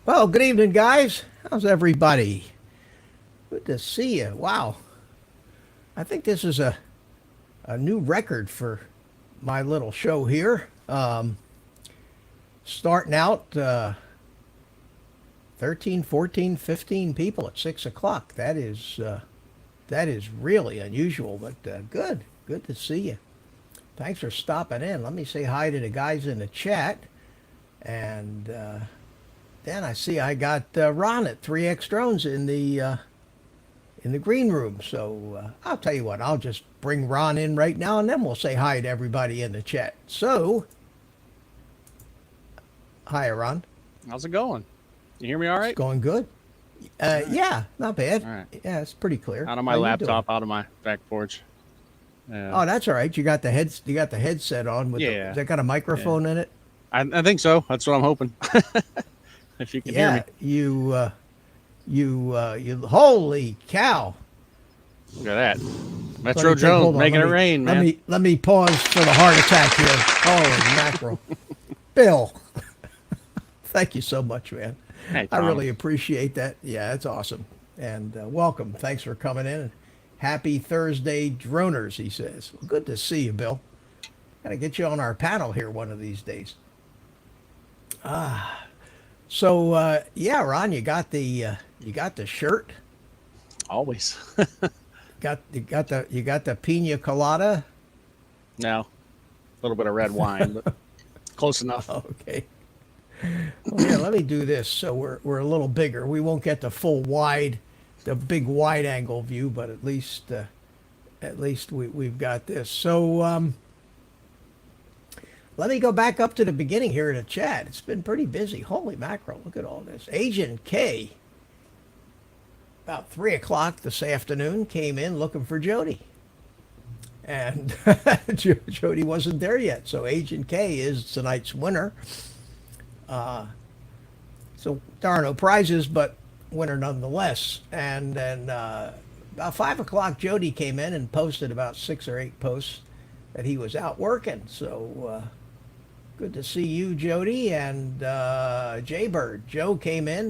Well, good evening, guys. How's everybody? Good to see you. Wow. I think this is a new record for my little show here. Starting out 13, 14, 15 people at 6 o'clock. That is really unusual, but good. Good to see you. Thanks for stopping in. Let me say hi to the guys in the chat. And then I see I got Ron at 3X Drones in the green room. So I'll tell you what, I'll just bring Ron in right now, and then we'll say hi to everybody in the chat. So, hi, Ron. How's it going? You hear me all right? It's going good. Yeah, not bad. All right. Yeah, it's pretty clear. Out of my How you laptop, doing? out of my back porch. Oh, that's all right. You got the headset on with Yeah. has that got a microphone in it? I think so. That's what I'm hoping. If you can hear me. Yeah, you holy cow. Look at that. Let Metro me take- hold Jones on, making let it me- rain, man. Let me pause for the heart attack here. Holy mackerel. Bill. Thank you so much, man. Hey, I Tom. really appreciate that. Yeah, that's awesome. And welcome. Thanks for coming in. Happy Thursday, droners, he says. Well, good to see you, Bill. Got to get you on our panel here one of these days. So yeah, Ron, you got the shirt. Always. You got the pina colada. No. A little bit of red wine, but close enough. Okay. Well, yeah, let me do this so we're a little bigger. We won't get the the big wide angle view, but at least we've got this. So let me go back up to the beginning here in the chat. It's been pretty busy. Holy mackerel! Look at all this. Agent K, about 3 o'clock this afternoon, came in looking for Jody, and Jody wasn't there yet. So Agent K is tonight's winner. So there are no prizes, but winner nonetheless. And then about 5 o'clock, Jody came in and posted about 6 or 8 posts that he was out working. So good to see you, Jody. And Jaybird, Joe came in.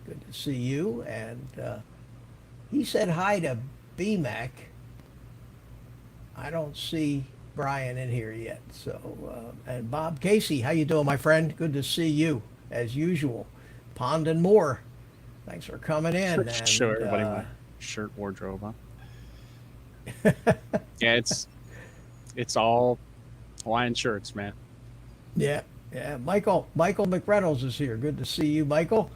Good to see you. And he said hi to BMAC. I don't see Brian in here yet. So and Bob Casey, how you doing, my friend? Good to see you as usual. Pond and Moore, thanks for coming in. And, Show everybody my shirt wardrobe, huh? Yeah, it's all Hawaiian shirts, man. yeah. Michael McReynolds is here. Good to see you, Michael.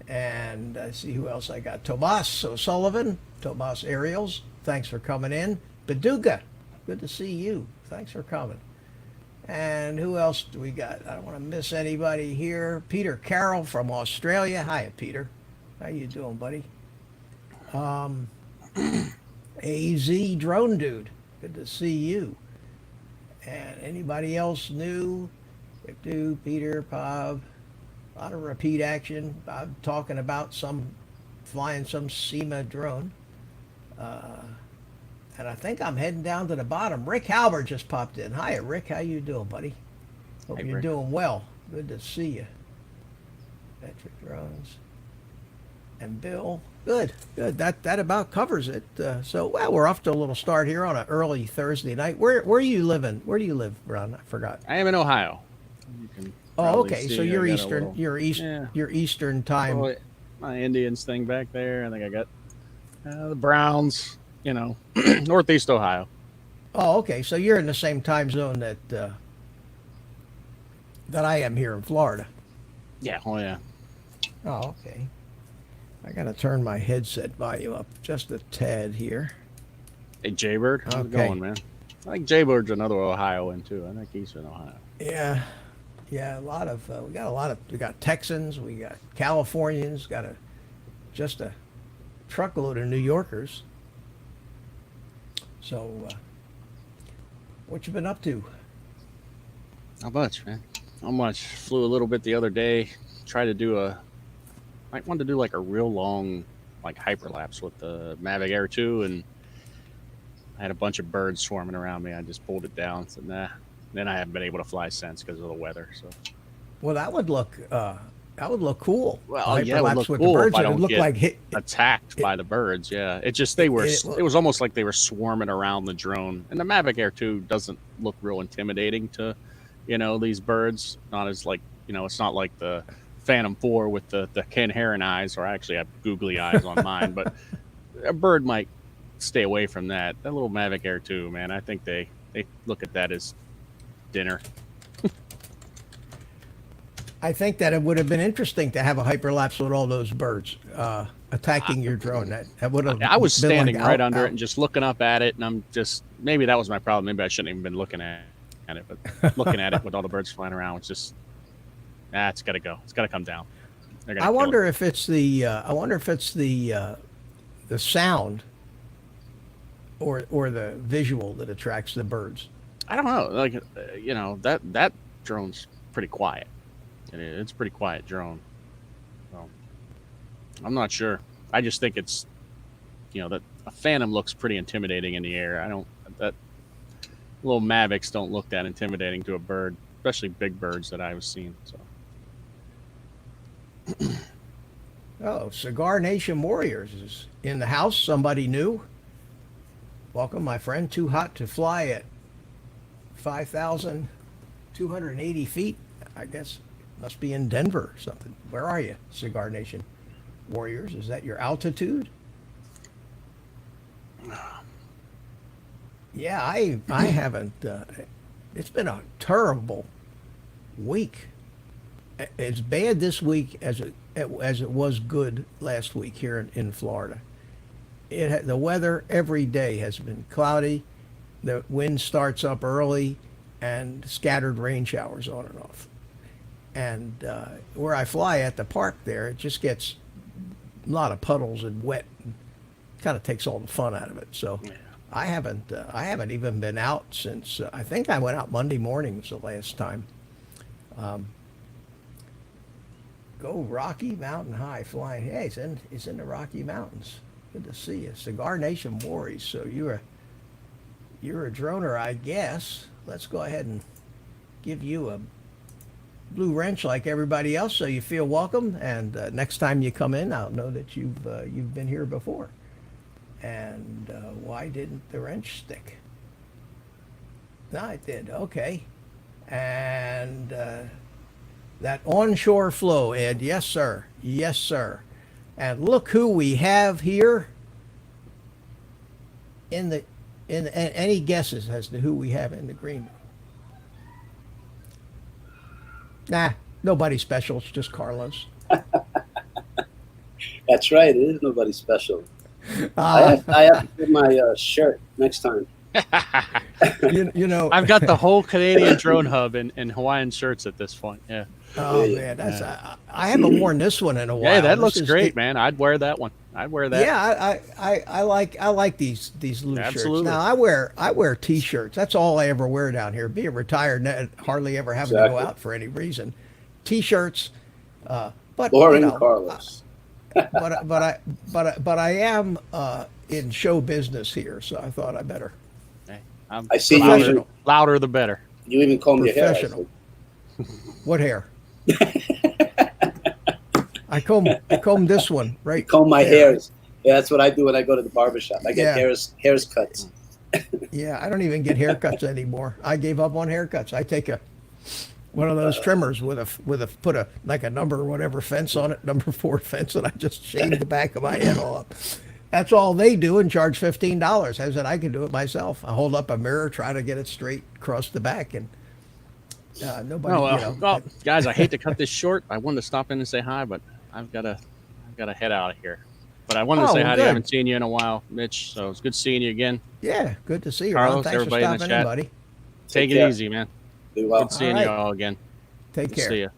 And I see who else I got. Tomas O'Sullivan, Tomas Ariels, thanks for coming in. Paducah, good to see you. Thanks for coming. And who else do we got? I don't want to miss anybody here. Peter Carroll from Australia. Hiya, Peter. How you doing, buddy? AZ Drone Dude. Good to see you. And anybody else new? Dude, Peter, Bob. A lot of repeat action. Bob talking about flying some SEMA drone. And I think I'm heading down to the bottom. Rick Halbert just popped in. Hiya, Rick. How you doing, buddy? Hope Hey, you're Rick. doing well. Good to see you. Metric drones. And Bill. Good. That about covers it. So, well, we're off to a little start here on an early Thursday night. Where are you living? Where do you live, Ron? I forgot. I am in Ohio. You can Oh, probably okay. see So I you're got a Eastern. little- You're Yeah. You're Eastern time. Oh, my Indians thing back there. I think I got the Browns, Northeast Ohio. Oh, okay. So you're in the same time zone that I am here in Florida. Yeah. Oh, yeah. Oh, okay. I gotta turn my headset volume up just a tad here. Hey, Jaybird. How's it Okay. going, man? I think Jaybird's another Ohioan, too. I think he's in Ohio. Yeah, a lot of we got Texans, we got Californians, just a truckload of New Yorkers. So, what you been up to? Not much, man. Not much. Flew a little bit the other day. Tried to do might want to do like a real long, like hyperlapse with the Mavic Air 2, and I had a bunch of birds swarming around me. I just pulled it down. Said, nah. Then I haven't been able to fly since because of the weather. So Well, that would look That would look cool. Well, A yeah, it would hyperlapse look with cool the if birds. I It would don't look get like attacked by the birds. Yeah, it just it was almost like they were swarming around the drone. And the Mavic Air 2 doesn't look real intimidating to, these birds. Not as like, it's not like the Phantom 4 with the Ken Heron eyes, or I actually have googly eyes on mine. But a bird might stay away from that. That little Mavic Air 2, man, I think they look at that as dinner. I think that it would have been interesting to have a hyperlapse with all those birds attacking your drone. That would have. I was been standing like right under it and just looking up at it, and I'm just, maybe that was my problem. Maybe I shouldn't even been looking at it, but looking at it with all the birds flying around, it's just, it's got to go. It's got to come down. I wonder if it's the sound or the visual that attracts the birds. I don't know. Like, that drone's pretty quiet. It's a pretty quiet drone. So, I'm not sure. I just think it's, that a Phantom looks pretty intimidating in the air. That little Mavics don't look that intimidating to a bird, especially big birds that I was seeing. So. Oh, Cigar Nation Warriors is in the house. Somebody new. Welcome, my friend. Too hot to fly at 5,280 feet. I guess must be in Denver or something. Where are you, Cigar Nation Warriors? Is that your altitude? Yeah, I haven't. It's been a terrible week. It's bad this week as it was good last week here in Florida. The weather every day has been cloudy. The wind starts up early, and scattered rain showers on and off. And where I fly at the park there, it just gets a lot of puddles and wet. Kind of takes all the fun out of it. So yeah. I haven't even been out since I think I went out Monday morning was the last time. Go Rocky Mountain High flying. Hey, it's in the Rocky Mountains. Good to see you, Cigar Nation Warriors. So you're a droner, I guess. Let's go ahead and give you a blue wrench like everybody else, so you feel welcome. And next time you come in, I'll know that you've been here before. And why didn't the wrench stick? No, it did. Okay. And that onshore flow, Ed. Yes, sir. Yes, sir. And look who we have here. Any guesses as to who we have in the green room? Nah, nobody special. It's just Carlos. That's right. It is nobody special. I have to get my shirt next time. you know, I've got the whole Canadian drone hub in Hawaiian shirts at this point. Yeah. Oh man, I haven't worn this one in a while. Yeah, that looks great, man. I'd wear that one. I'd wear that. Yeah, I like these loose Absolutely. shirts. Now I wear T-shirts. That's all I ever wear down here. Being retired, hardly ever having to go out for any reason. T-shirts, but boring, Carlos. but I am in show business here, so I thought I better. Hey, I see louder the better. You even comb your hair. What hair? I comb this one, right? Comb my hairs. Yeah, that's what I do when I go to the barbershop. I get hairs cuts. Yeah, I don't even get haircuts anymore. I gave up on haircuts. I take one of those trimmers put a like a number or whatever fence on it, number 4 fence, and I just shave the back of my head all up. That's all they do and charge $15. I said I can do it myself. I hold up a mirror, try to get it straight across the back, and nobody. Well, guys, I hate to cut this short. I wanted to stop in and say hi, but I've got to head out of here. But I wanted to say hi to you. I haven't seen you in a while, Mitch. So it's good seeing you again. Yeah, good to see you. Carlos, Thanks everybody for in the stopping chat. buddy. Take it easy, man. Do well. Good seeing you all again. Take care. See you.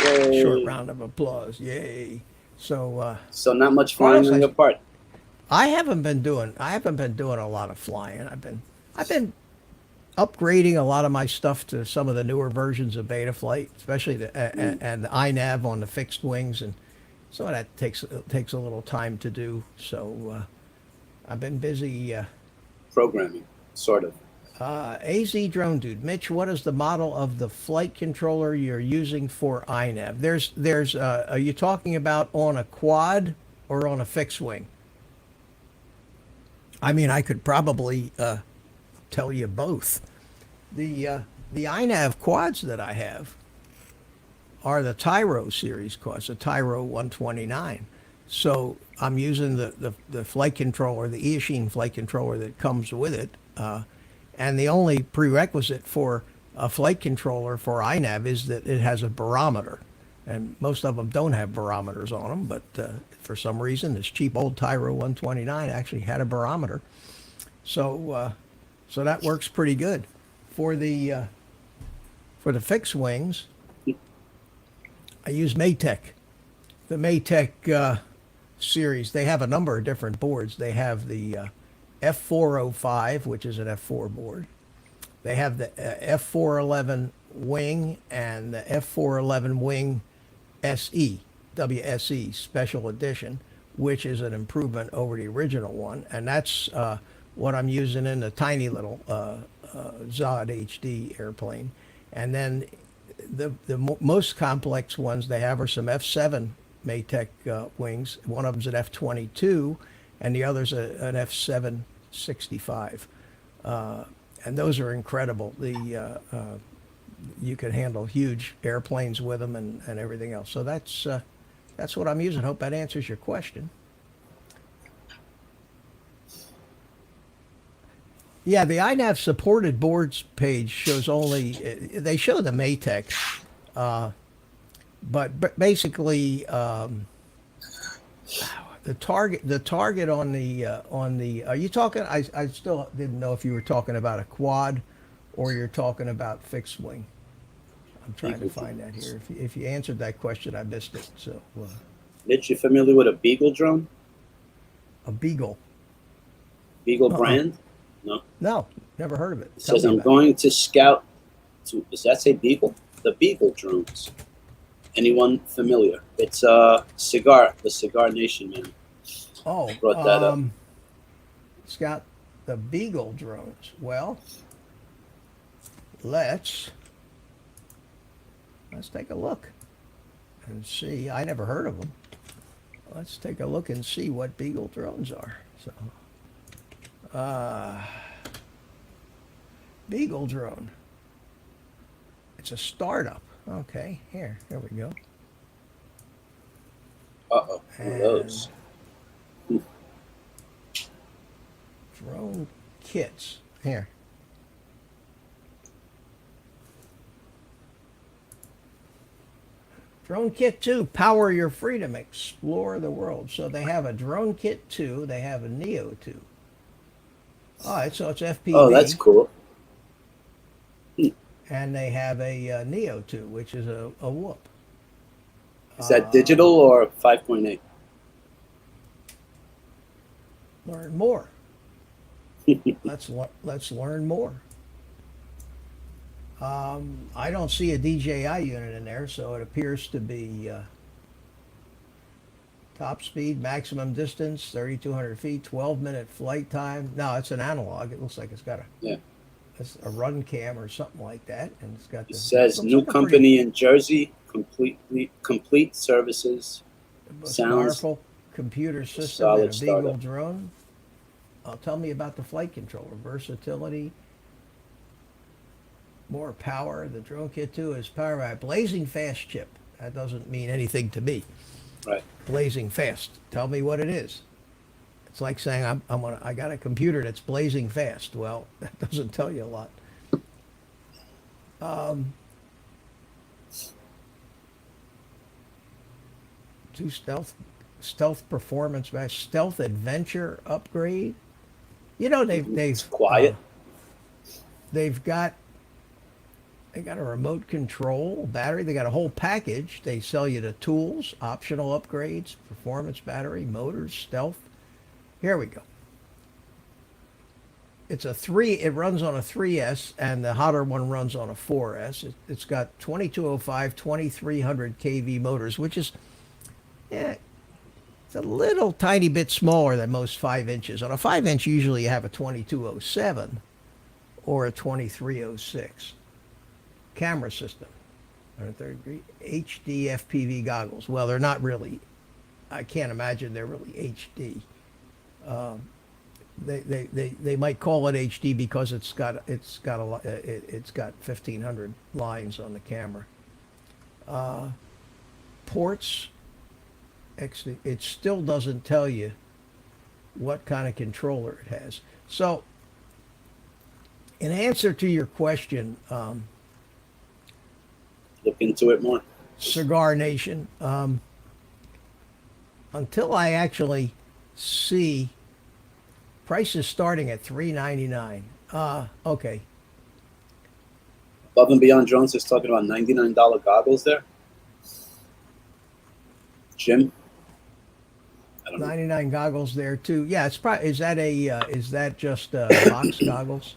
Yay. Short round of applause. Yay. So not much flying on your part. I haven't been doing a lot of flying. I've been upgrading a lot of my stuff to some of the newer versions of Betaflight, especially and the iNav on the fixed wings, and some of that takes a little time to do. So I've been busy programming, sort of. AZ Drone Dude, Mitch, what is the model of the flight controller you're using for iNav? Are you talking about on a quad or on a fixed wing? I mean, I could probably tell you both. The iNav quads that I have are the Tyro series quads, the Tyro 129. So I'm using the flight controller, the Eachine flight controller that comes with it. And the only prerequisite for a flight controller for iNav is that it has a barometer. And most of them don't have barometers on them, but for some reason, this cheap old Tyro 129 actually had a barometer. So that works pretty good. For the fixed wings, I use Matex. The Matex series, they have a number of different boards. They have the F405, which is an F4 board. They have the F411 wing and the F411 wing SE, WSE Special Edition, which is an improvement over the original one. And that's what I'm using in the tiny little Zod HD airplane. And then the most complex ones they have are some F7 Matex wings. One of them's an F22, and the other's an F765. And those are incredible. You can handle huge airplanes with them and everything else. So that's what I'm using. Hope that answers your question. Yeah, the iNav supported boards page shows only, they show the Matex, but basically the target on the are you talking, I still didn't know if you were talking about a quad or you're talking about fixed wing. I'm trying to find that here. If you answered that question, I missed it. So Mitch, you familiar with a Beagle drone? A Beagle? Beagle brand? No, never heard of it. It says, I'm going to scout to, does that say Beagle? The Beagle drones. Anyone familiar? It's the Cigar Nation, man. Oh, brought that up. Scout the Beagle drones. Well, let's take a look and see. I never heard of them. Let's take a look and see what Beagle drones are. So. Beagle drone. It's a startup. Okay, here we go. Uh-oh, one of those. Drone kits. Here. Drone Kit 2, Power Your Freedom, Explore the World. So they have a Drone Kit 2, they have a Neo 2. All right, so it's FPV. Oh, that's cool. And they have a Neo 2, which is a Whoop. Is that digital or 5.8? Learn more. Let's learn more. I don't see a DJI unit in there, so it appears to be top speed, maximum distance, 3,200 feet, 12-minute flight time. No, it's an analog. It looks like it's got a run cam or something like that, and it's got. It says new company in Jersey, complete services. Sounds powerful computer system and a Beagle startup. drone. Tell me about the flight controller, versatility. More power. The Drone Kit 2 is powered by a blazing fast chip. That doesn't mean anything to me. Right. Blazing fast. Tell me what it is. It's like saying I got a computer that's blazing fast. Well, that doesn't tell you a lot. Two stealth performance match, stealth adventure upgrade. You know they've It's quiet. They got a remote control battery. They got a whole package. They sell you the tools, optional upgrades, performance battery, motors, stealth. Here we go. It's it runs on a 3S, and the hotter one runs on a 4S. It's got 2205, 2300 kV motors, which is, it's a little tiny bit smaller than most 5 inches. On a 5 inch, usually you have a 2207 or a 2306. Camera system. HD FPV goggles. Well, they're not really. I can't imagine they're really HD. They might call it HD because it's got a lot. It's got 1,500 lines on the camera. Ports. Actually, it still doesn't tell you what kind of controller it has. So, in answer to your question, Look into it more. Cigar Nation, until I actually see prices starting at $399. Okay. Above and Beyond Drones is talking about $99 goggles there. Jim? I don't know. 99 goggles there too. Yeah, it's probably, is that just box goggles?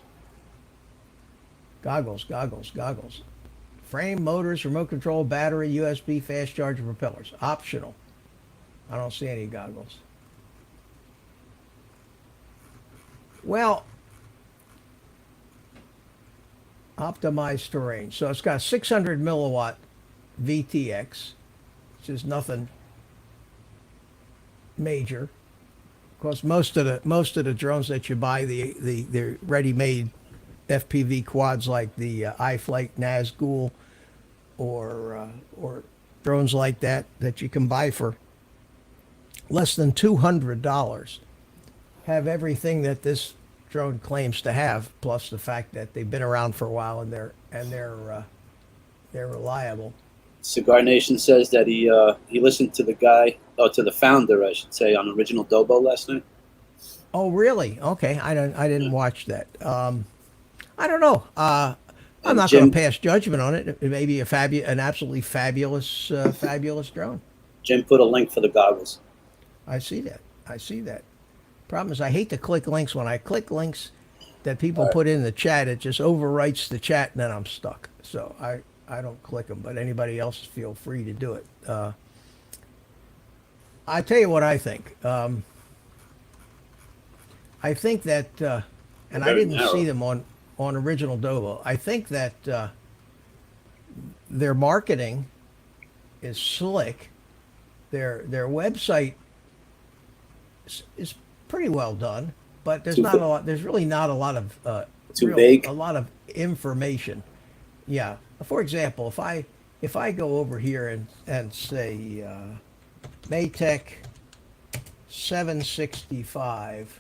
Goggles. Frame, motors, remote control, battery, USB, fast charger, propellers. Optional. I don't see any goggles. Well, optimized terrain. So it's got 600 milliwatt VTX, which is nothing major. Of course, most of the drones that you buy, they're ready-made FPV quads like the iFlight Nazgul or drones like that you can buy for less than $200 have everything that this drone claims to have, plus the fact that they've been around for a while and they're reliable. Cigar Nation says that he listened to the founder, I should say, on Original Dobo last night. Oh, really? Okay, I didn't watch that. I don't know. I'm not going to pass judgment on it. It may be an absolutely fabulous drone. Jim put a link for the goggles. I see that. Problem is, I hate to click links. When I click links that people put in the chat, it just overwrites the chat, and then I'm stuck. So I don't click them. But anybody else, feel free to do it. I tell you what I think. I think that, and I didn't see them on Original Dobo. I think that their marketing is slick. Their website is pretty well done, but there's really not a lot of a lot of information. Yeah. For example, if I go over here and say Matex 765,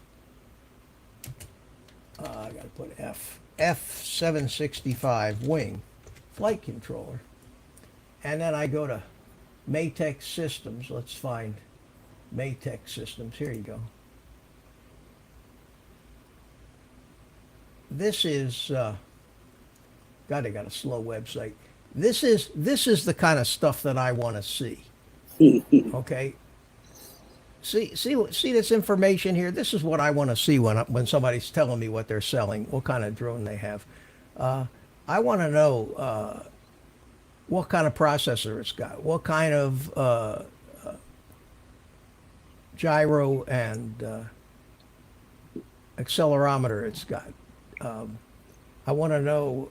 I got to put F765 wing flight controller, and then I go to Matex Systems. Let's find Matex Systems. Here you go. This is God, they got a slow website. This is the kind of stuff that I want to see. Okay. See this information here. This is what I want to see when somebody's telling me what they're selling, what kind of drone they have. I want to know what kind of processor it's got, what kind of gyro and accelerometer it's got. I want to know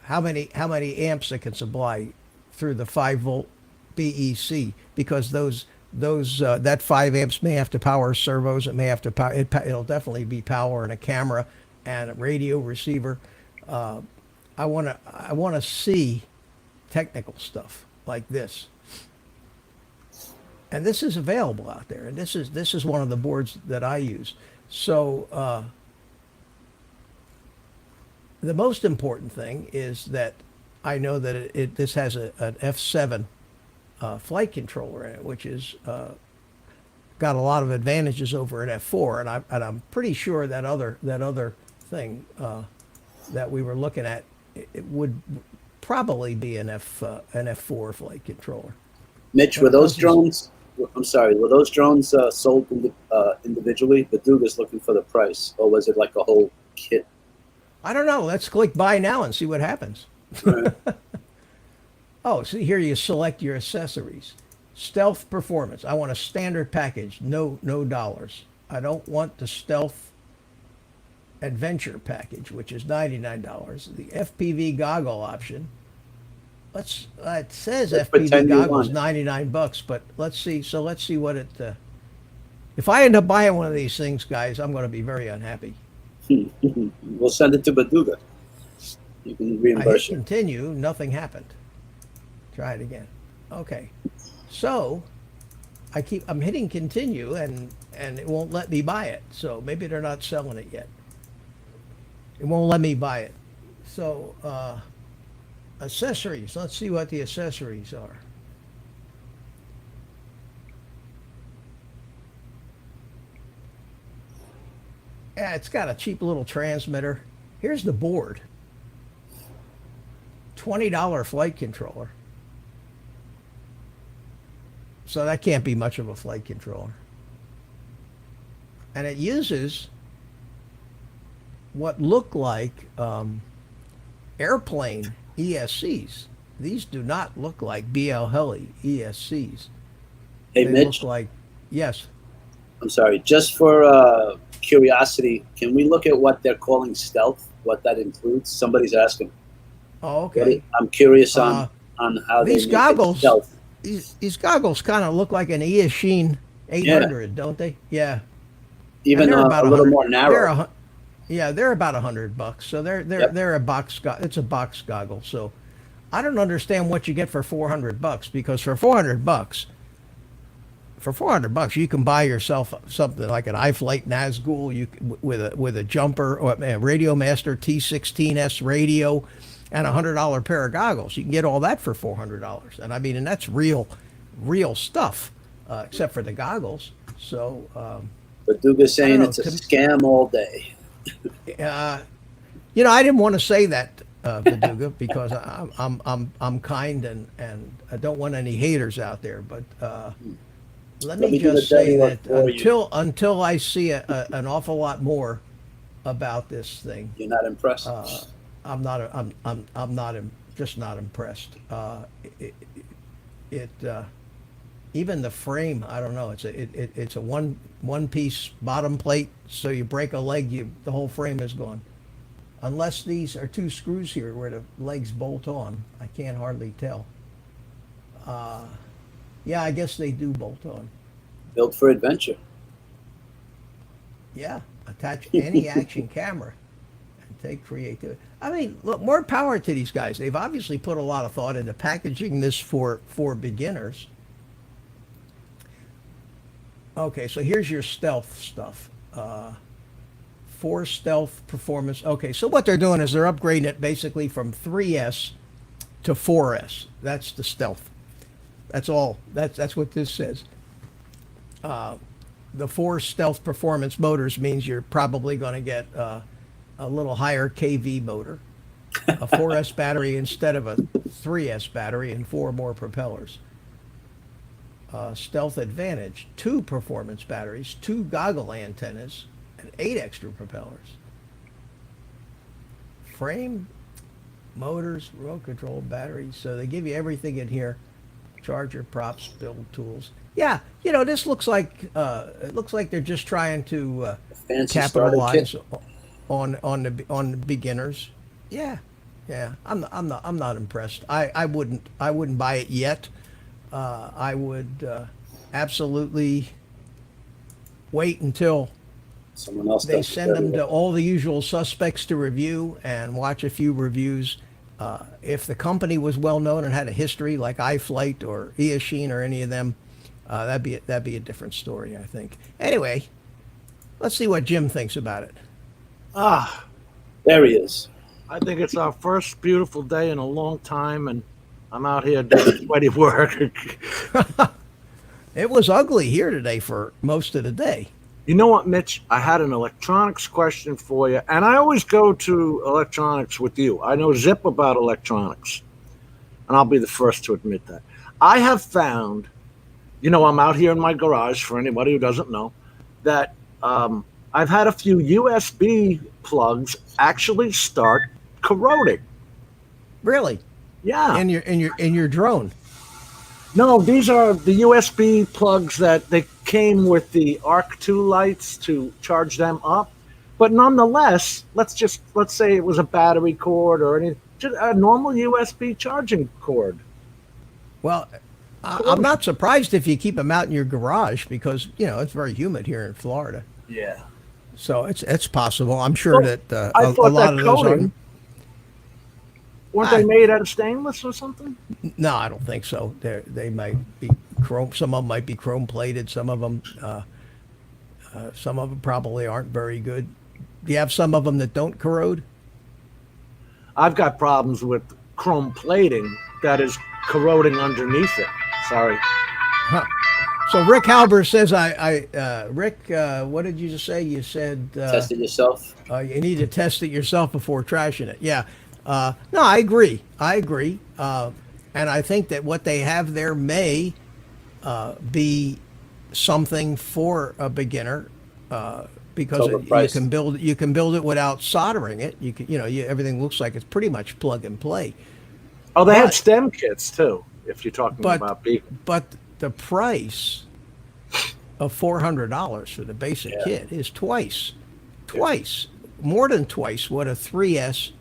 how many amps it can supply through the 5-volt BEC, because that 5 amps may have to power servos. It may have to power. It'll definitely be powering a camera and a radio receiver. I want to see technical stuff like this, and this is available out there. And this is one of the boards that I use. So the most important thing is that I know that this has an F7 flight controller in it, which is got a lot of advantages over an F4, and I'm pretty sure that other thing that we were looking at, it would probably be an F4 flight controller. Mitch, were those drones? I'm sorry, were those drones sold individually? Baduga's looking for the price, or was it like a whole kit? I don't know. Let's click buy now and see what happens. Right. Oh, see here you select your accessories. Stealth performance. I want a standard package. No dollars. I don't want the stealth adventure package, which is $99. The FPV goggle option. It says Let's FPV pretend you goggles want it. $99, but let's see. So let's see what it. If I end up buying one of these things, guys, I'm going to be very unhappy. We'll send it to Baduga. You can I hit reimburse it. continue. Nothing happened. Try it again. Okay. So I'm hitting continue and it won't let me buy it. So maybe they're not selling it yet. It won't let me buy it. So accessories. Let's see what the accessories are. Yeah, it's got a cheap little transmitter. Here's the board. $20 flight controller. So that can't be much of a flight controller. And it uses what look like airplane ESCs. These do not look like BL Heli ESCs. Hey, They Mitch, look like, yes. I'm sorry. Just for curiosity, can we look at what they're calling stealth? What that includes? Somebody's asking. Oh, okay. I'm curious Uh, on how these they make goggles- it stealth. These goggles kind of look like an Eachine 800, don't they? Yeah. Even they're a about little 100 more narrow. They're about $100. So Yep. they're a box. It's a box goggle. So I don't understand what you get for $400 because for $400, you can buy yourself something like an iFlight Nazgul with a jumper or a Radio Master T16S radio and $100 pair of goggles. You can get all that for $400. And I mean, and that's real stuff, except for the goggles. So. Baduga's saying know, it's a to- scam all day. I didn't want to say that, Viduga, because I'm kind and I don't want any haters out there. But let me me do the just say dirty work that for you. until I see an awful lot more about this thing, You're not impressed? I'm not just not impressed. Even the frame, I don't know. It's a one piece bottom plate. So you break a leg, the whole frame is gone. Unless these are two screws here where the legs bolt on, I can't hardly tell. Yeah, I guess they do bolt on. Built for adventure. Yeah, attach any action camera and take creativity. I mean, look, more power to these guys. They've obviously put a lot of thought into packaging this for beginners. Okay, so here's your stealth stuff. 4 stealth performance. Okay, so what they're doing is they're upgrading it basically from 3S to 4S. That's the stealth. That's all. That's what this says. The 4 stealth performance motors means you're probably going to get a little higher KV motor, a 4S battery instead of a 3S battery, and 4 more propellers. Stealth Advantage, 2 performance batteries, 2 goggle antennas, and 8 extra propellers. Frame, motors, remote control, batteries. So they give you everything in here. Charger, props, build tools. Yeah, this looks like it looks like they're just trying to Fancy starter capitalize kit. on the beginners. Yeah. I'm not impressed. I wouldn't buy it yet. I would absolutely wait until Someone else they does send it them better. to all the usual suspects to review and watch a few reviews. If the company was well known and had a history like iFlight or Eachine or any of them, that'd be a different story, I think. Anyway, let's see what Jim thinks about it. There he is. I think it's our first beautiful day in a long time, and I'm out here doing sweaty work. It was ugly here today for most of the day. You know what, Mitch? I had an electronics question for you, and I always go to electronics with you. I know zip about electronics, and I'll be the first to admit that. I have found, I'm out here in my garage, for anybody who doesn't know, that I've had a few USB plugs actually start corroding. Really? Yeah. In your drone. No, these are the USB plugs that they came with the Arc 2 lights to charge them up. But nonetheless, let's say it was a battery cord or just a normal USB charging cord. Well, I'm not surprised if you keep them out in your garage because it's very humid here in Florida. Yeah. So it's possible. I'm sure that I a thought lot that of those coating, weren't they made out of stainless or something? No, I don't think so. They might be chrome. Some of them might be chrome plated. Some of them probably aren't very good. Do you have some of them that don't corrode? I've got problems with chrome plating that is corroding underneath it. Sorry. Huh. So Rick Halber says, Rick, what did you just say? You said Test it yourself. You need to test it yourself before trashing it. Yeah. No, I agree. And I think that what they have there may be something for a beginner because you can build it without soldering it. Everything looks like it's pretty much plug and play. Oh, they had stem kits too. If you're talking about Beagle. But the price of $400 for the basic kit is more than twice what a 3S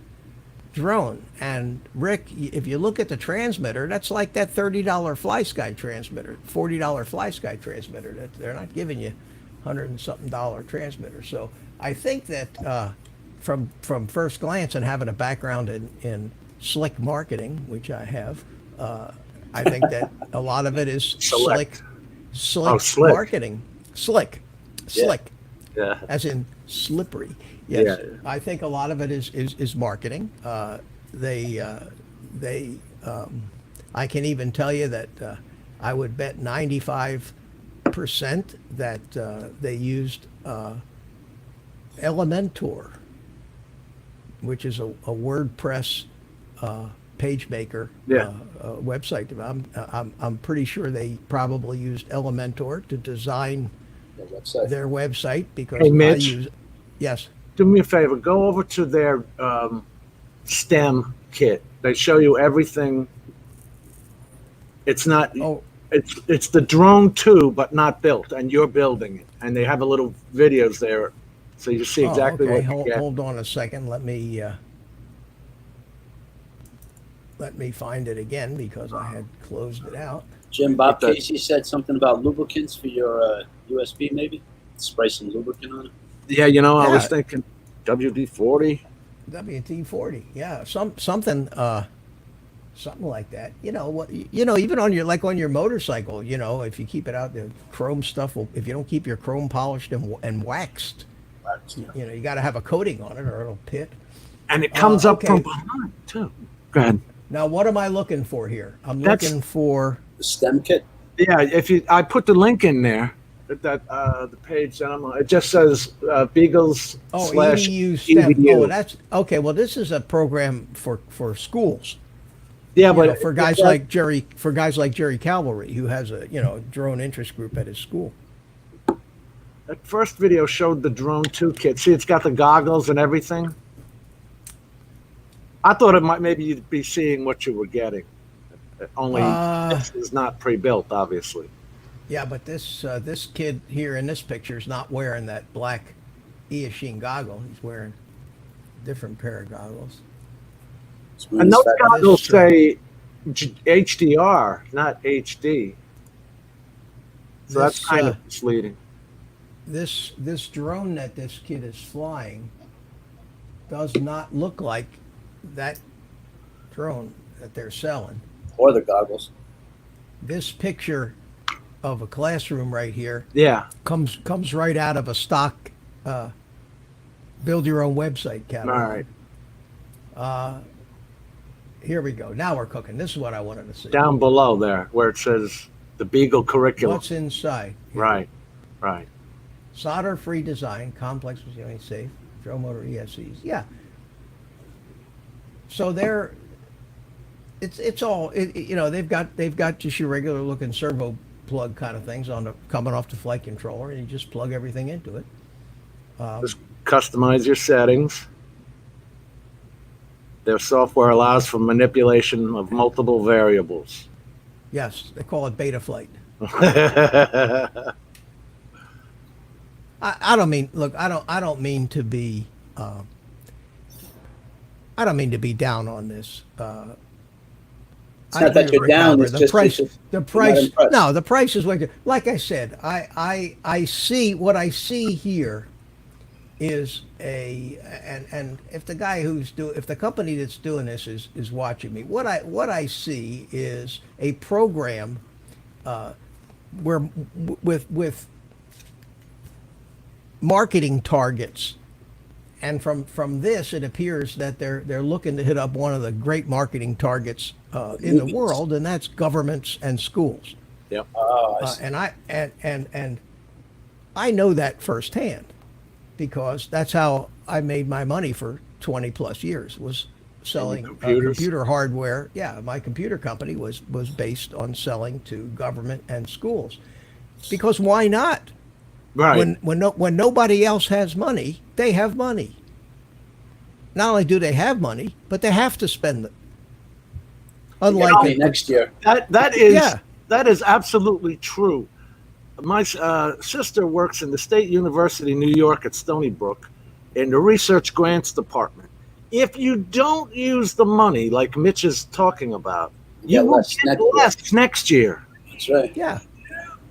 drone. And Rick, if you look at the transmitter, that's like that $30 Fly Sky transmitter, $40 Fly Sky transmitter. They're not giving you $100 and something transmitter. So I think that from first glance and having a background in slick marketing, which I have, I think that a lot of it is slick marketing. Slick. Yeah. As in slippery. Yes. Yeah. I think a lot of it is marketing. I can even tell you that I would bet 95% that they used Elementor, which is a WordPress page maker website. I'm pretty sure they probably used Elementor to design their website because hey, Mitch, yes. Do me a favor, go over to their STEM kit. They show you everything. It's not. It's the drone too, but not built, and you're building it. And they have a little videos there, so you see exactly what you get. Hold on a second. Let me find it again because I had closed it out. Jim, Bob Casey said something about lubricants for your USB, maybe? Spray some lubricant on it? Yeah, I was thinking WD-40. WD-40, yeah, something like that. Even on your motorcycle, if you keep it out, the chrome stuff if you don't keep your chrome polished and waxed, you got to have a coating on it or it'll pit. And it comes up from behind too. Go ahead. Now, what am I looking for here? Looking for the stem kit. Yeah, I put the link in there. The page that it just says Beagles Slash EDU STEM. EDU. Oh, that's okay. Well, this is a program for schools. Yeah, but for guys like Jerry Calvary, who has a drone interest group at his school. That first video showed the drone 2 kit. See, it's got the goggles and everything. I thought maybe you'd be seeing what you were getting. Only this is not pre-built, obviously. Yeah, but this kid here in this picture is not wearing that black Eachine goggle. He's wearing a different pair of goggles. And those goggles say HDR, not HD. So that's kind of misleading. This drone that this kid is flying does not look like that drone that they're selling. Or the goggles. This picture of a classroom right here comes right out of a stock build your own website catalog. All right. Here we go. Now we're cooking. This is what I wanted to see. Down below there where it says the Beagle Curriculum. What's inside? Right. Solder-free design, complex machining, safe, drone motor ESCs. Yeah. So it's all they've got just your regular looking servo plug kind of things coming off the flight controller, and you just plug everything into it. Just customize your settings. Their software allows for manipulation of multiple variables. Yes, they call it beta flight. I don't mean, look, I don't mean to be, I don't mean to be down on this. It's not that you're down. It's The just price. it's just, The you're not price. impressed. No, the price is way too. Like I said, I see what I see here is and if the guy if the company that's doing this is watching me, what I see is a program where with marketing targets. And from this, it appears that they're looking to hit up one of the great marketing targets in the Movies. world, and that's governments and schools. Yep. Oh, I see. And I know that firsthand because that's how I made my money for 20 plus years, was selling computers? computer hardware. Yeah, my computer company was based on selling to government and schools. Because why not? Right. When nobody else has money, they have money. Not only do they have money, but they have to spend it. Unlike Money next year. That is absolutely true. My sister works in the State University, New York, at Stony Brook, in the Research Grants Department. If you don't use the money, like Mitch is talking about, Yeah, you will less get next year. less next year. That's right.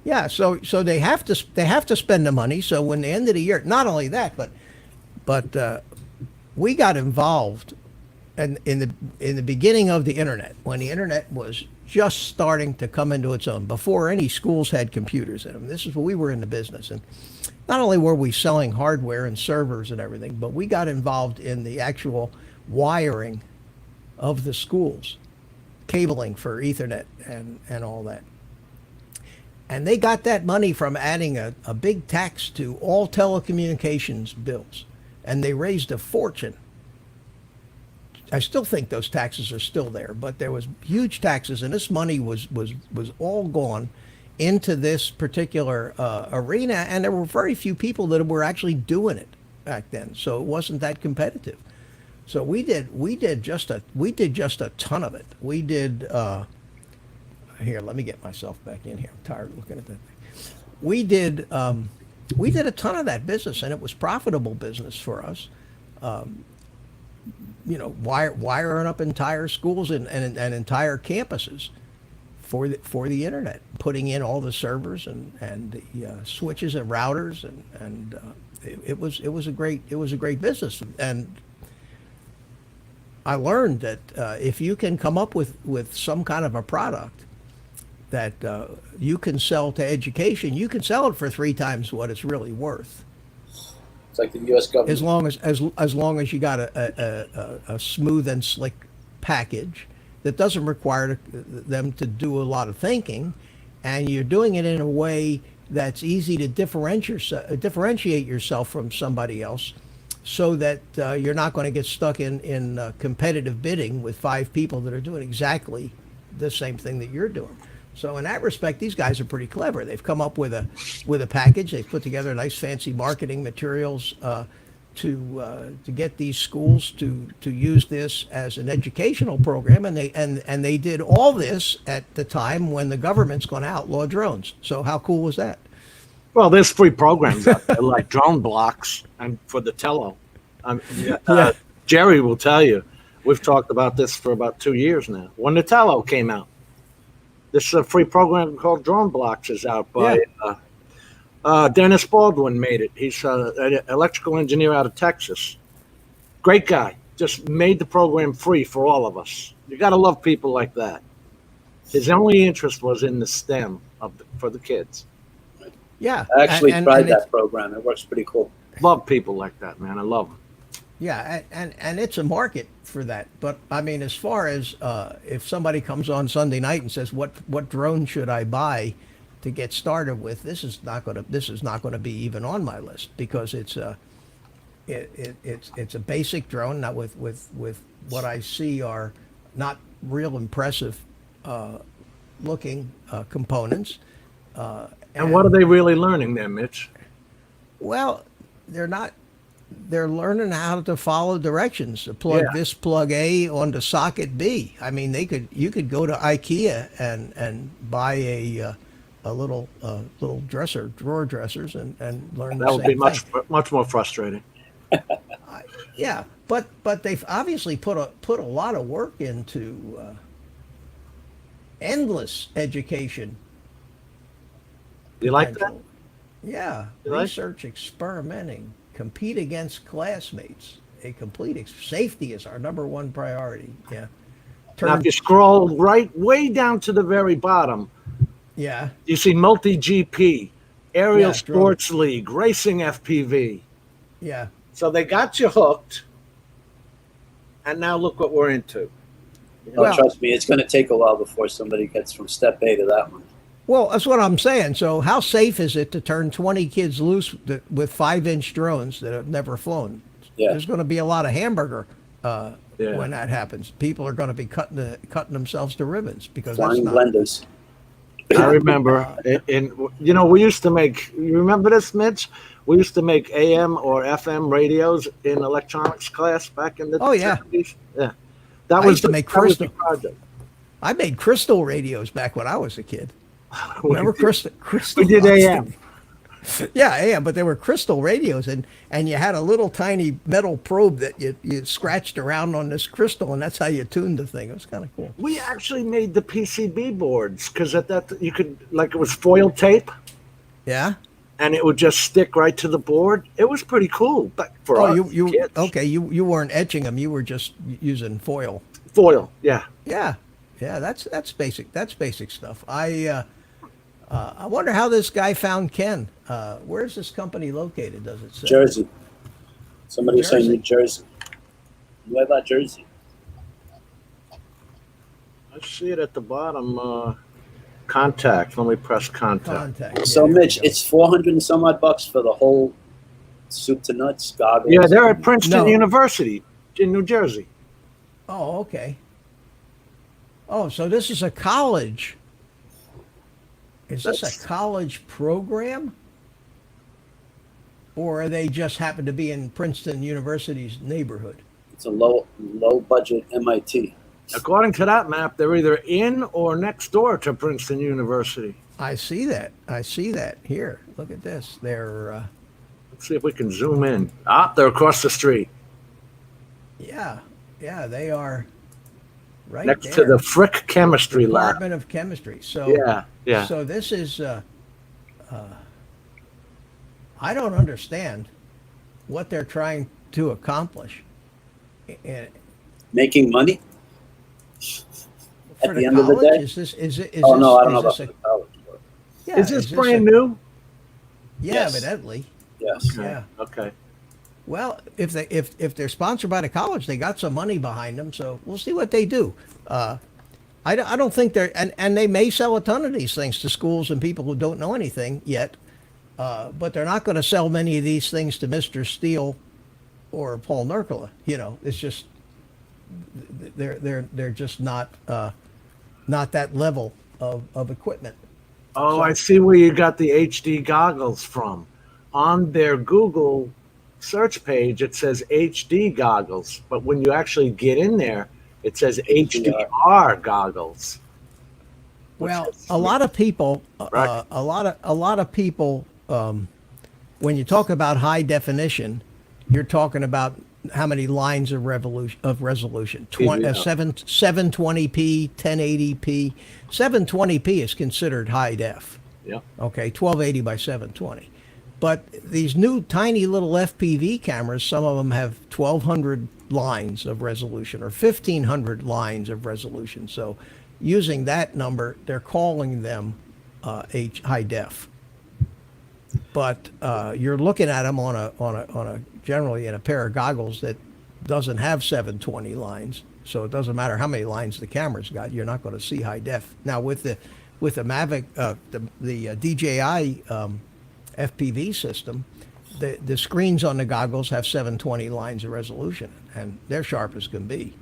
yeah. So they have to spend the money. So when the end of the year, not only that, but we got involved in the beginning of the internet, when the internet was just starting to come into its own, before any schools had computers in them. This is when we were in the business, and not only were we selling hardware and servers and everything, but we got involved in the actual wiring of the schools, cabling for Ethernet and all that. And they got that money from adding a big tax to all telecommunications bills. And they raised a fortune. I still think those taxes are still there, but there was huge taxes, and this money was all gone into this particular arena, and there were very few people that were actually doing it back then. So it wasn't that competitive. So we did just a ton of it. We did here, let me get myself back in here. I'm tired of looking at that thing. We did a ton of that business, and it was profitable business for us. Wiring up entire schools and entire campuses for the internet, putting in all the servers and the switches and routers, and it was a great business. And I learned that if you can come up with some kind of a product that you can sell to education, you can sell it for 3 times what it's really worth. It's like the U.S. government. As long as you got a smooth and slick package that doesn't require them to do a lot of thinking, and you're doing it in a way that's easy to differentiate yourself from somebody else, so that you're not going to get stuck in competitive bidding with 5 people that are doing exactly the same thing that you're doing. So in that respect, these guys are pretty clever. They've come up with a package. They've put together nice, fancy marketing materials to get these schools to use this as an educational program, and they did all this at the time when the government's going to outlaw drones. So how cool was that? Well, there's free programs out there like drone blocks and for the tello. Jerry will tell you, we've talked about this for about 2 years now. When the tello came out, this free program called Drone Blocks is out by Dennis Baldwin made it. He's an electrical engineer out of Texas. Great guy. Just made the program free for all of us. You got to love people like that. His only interest was in the STEM for the kids. Yeah. I actually and tried that program. It works pretty cool. Love people like that, man. I love them. Yeah, and it's a market for that. But I mean, as far as if somebody comes on Sunday night and says, "What drone should I buy to get started with?" This is not going to be even on my list, because it's a basic drone. Not with what I see are not real impressive looking components. And what are they really learning there, Mitch? Well, they're not. They're learning how to follow directions. To plug this plug A onto socket B. I mean, you could go to IKEA and buy little drawer dressers, and learn the That would be same much thing. much more frustrating. Yeah, but they've obviously put a lot of work into endless education You like that? potential. Yeah, You like- research, experimenting, compete against classmates. A complete safety is our number one priority. Yeah. Now, if you scroll right way down to the very bottom, Yeah. you see multi GP, aerial Yeah, sports league, racing FPV. Yeah. So they got you hooked, and now look what we're into. Oh, Well- trust me, it's going to take a while before somebody gets from step A to that one. Well, that's what I'm saying. So, how safe is it to turn 20 kids loose with 5-inch drones that have never flown? Yeah. There's going to be a lot of hamburger Yeah. when that happens. People are going to be cutting themselves to ribbons because Flying that's not. blenders. I remember, we used to make. You remember this, Mitch? We used to make AM or FM radios in electronics class back in the Oh, yeah. 70s. Yeah, that I was used to make that was the crystal. project. I made crystal radios back when I was a kid. Remember crystal? We did AM. Yeah, but they were crystal radios, and you had a little tiny metal probe that you scratched around on this crystal, and that's how you tuned the thing. It was kind of cool. We actually made the PCB boards because at that you could it was foil tape Yeah. and it would just stick right to the board. It was pretty cool, but for Oh, us you kids. okay? You weren't etching them. You were just using foil. Foil, yeah. Yeah. That's basic. That's basic stuff. I wonder how this guy found Ken. Where's this company located? Does it say? Jersey. Somebody was saying Jersey. New Jersey. Nueva Jersey. I see it at the bottom. Contact. Let me press contact. Contact. So, Yeah, there Mitch, we go. it's 400 and some odd bucks for the whole soup to nuts goggles. Yeah, they're at Princeton No. University in New Jersey. Oh, okay. Oh, so this is a college. Is this That's- a college program? Or they just happen to be in Princeton University's neighborhood? It's a low budget MIT. According to that map, they're either in or next door to Princeton University. I see that. I see that here. Look at this. They're, Let's see if we can zoom in. They're across the street, yeah, they are right next there. to the Frick Chemistry Lab. Department of Chemistry. So Yeah. So this is. I don't understand what they're trying to accomplish. And Making money? for At the the end of the college, day? is this? Is it? Is Oh, this, no, I don't know is about this the college. But yeah, Is this a- brand new? Yeah, Yes. evidently. yes. Yeah. Okay. Well, if they're sponsored by the college, they got some money behind them. So we'll see what they do. I don't think they're and they may sell a ton of these things to schools and people who don't know anything yet. But they're not going to sell many of these things to Mr. Steele or Paul Nurkala. It's just they're just not that level of equipment. Oh, I see where you got the HD goggles from. On their Google search page, it says HD goggles, but when you actually get in there, it says HDR goggles. Well, a lot of people, Right. a lot of people, when you talk about high definition, you're talking about how many lines of resolution. 720p, 1080p. 720p is considered high def. Yeah. Okay, 1280 by 720. But these new tiny little FPV cameras, some of them have 1200 lines of resolution or 1500 lines of resolution. So using that number, they're calling them high def. But you're looking at them on a generally in a pair of goggles that doesn't have 720 lines. So it doesn't matter how many lines the camera's got, you're not going to see high def. Now with the Mavic, the DJI FPV system, the screens on the goggles have 720 lines of resolution, and they're sharp as can be,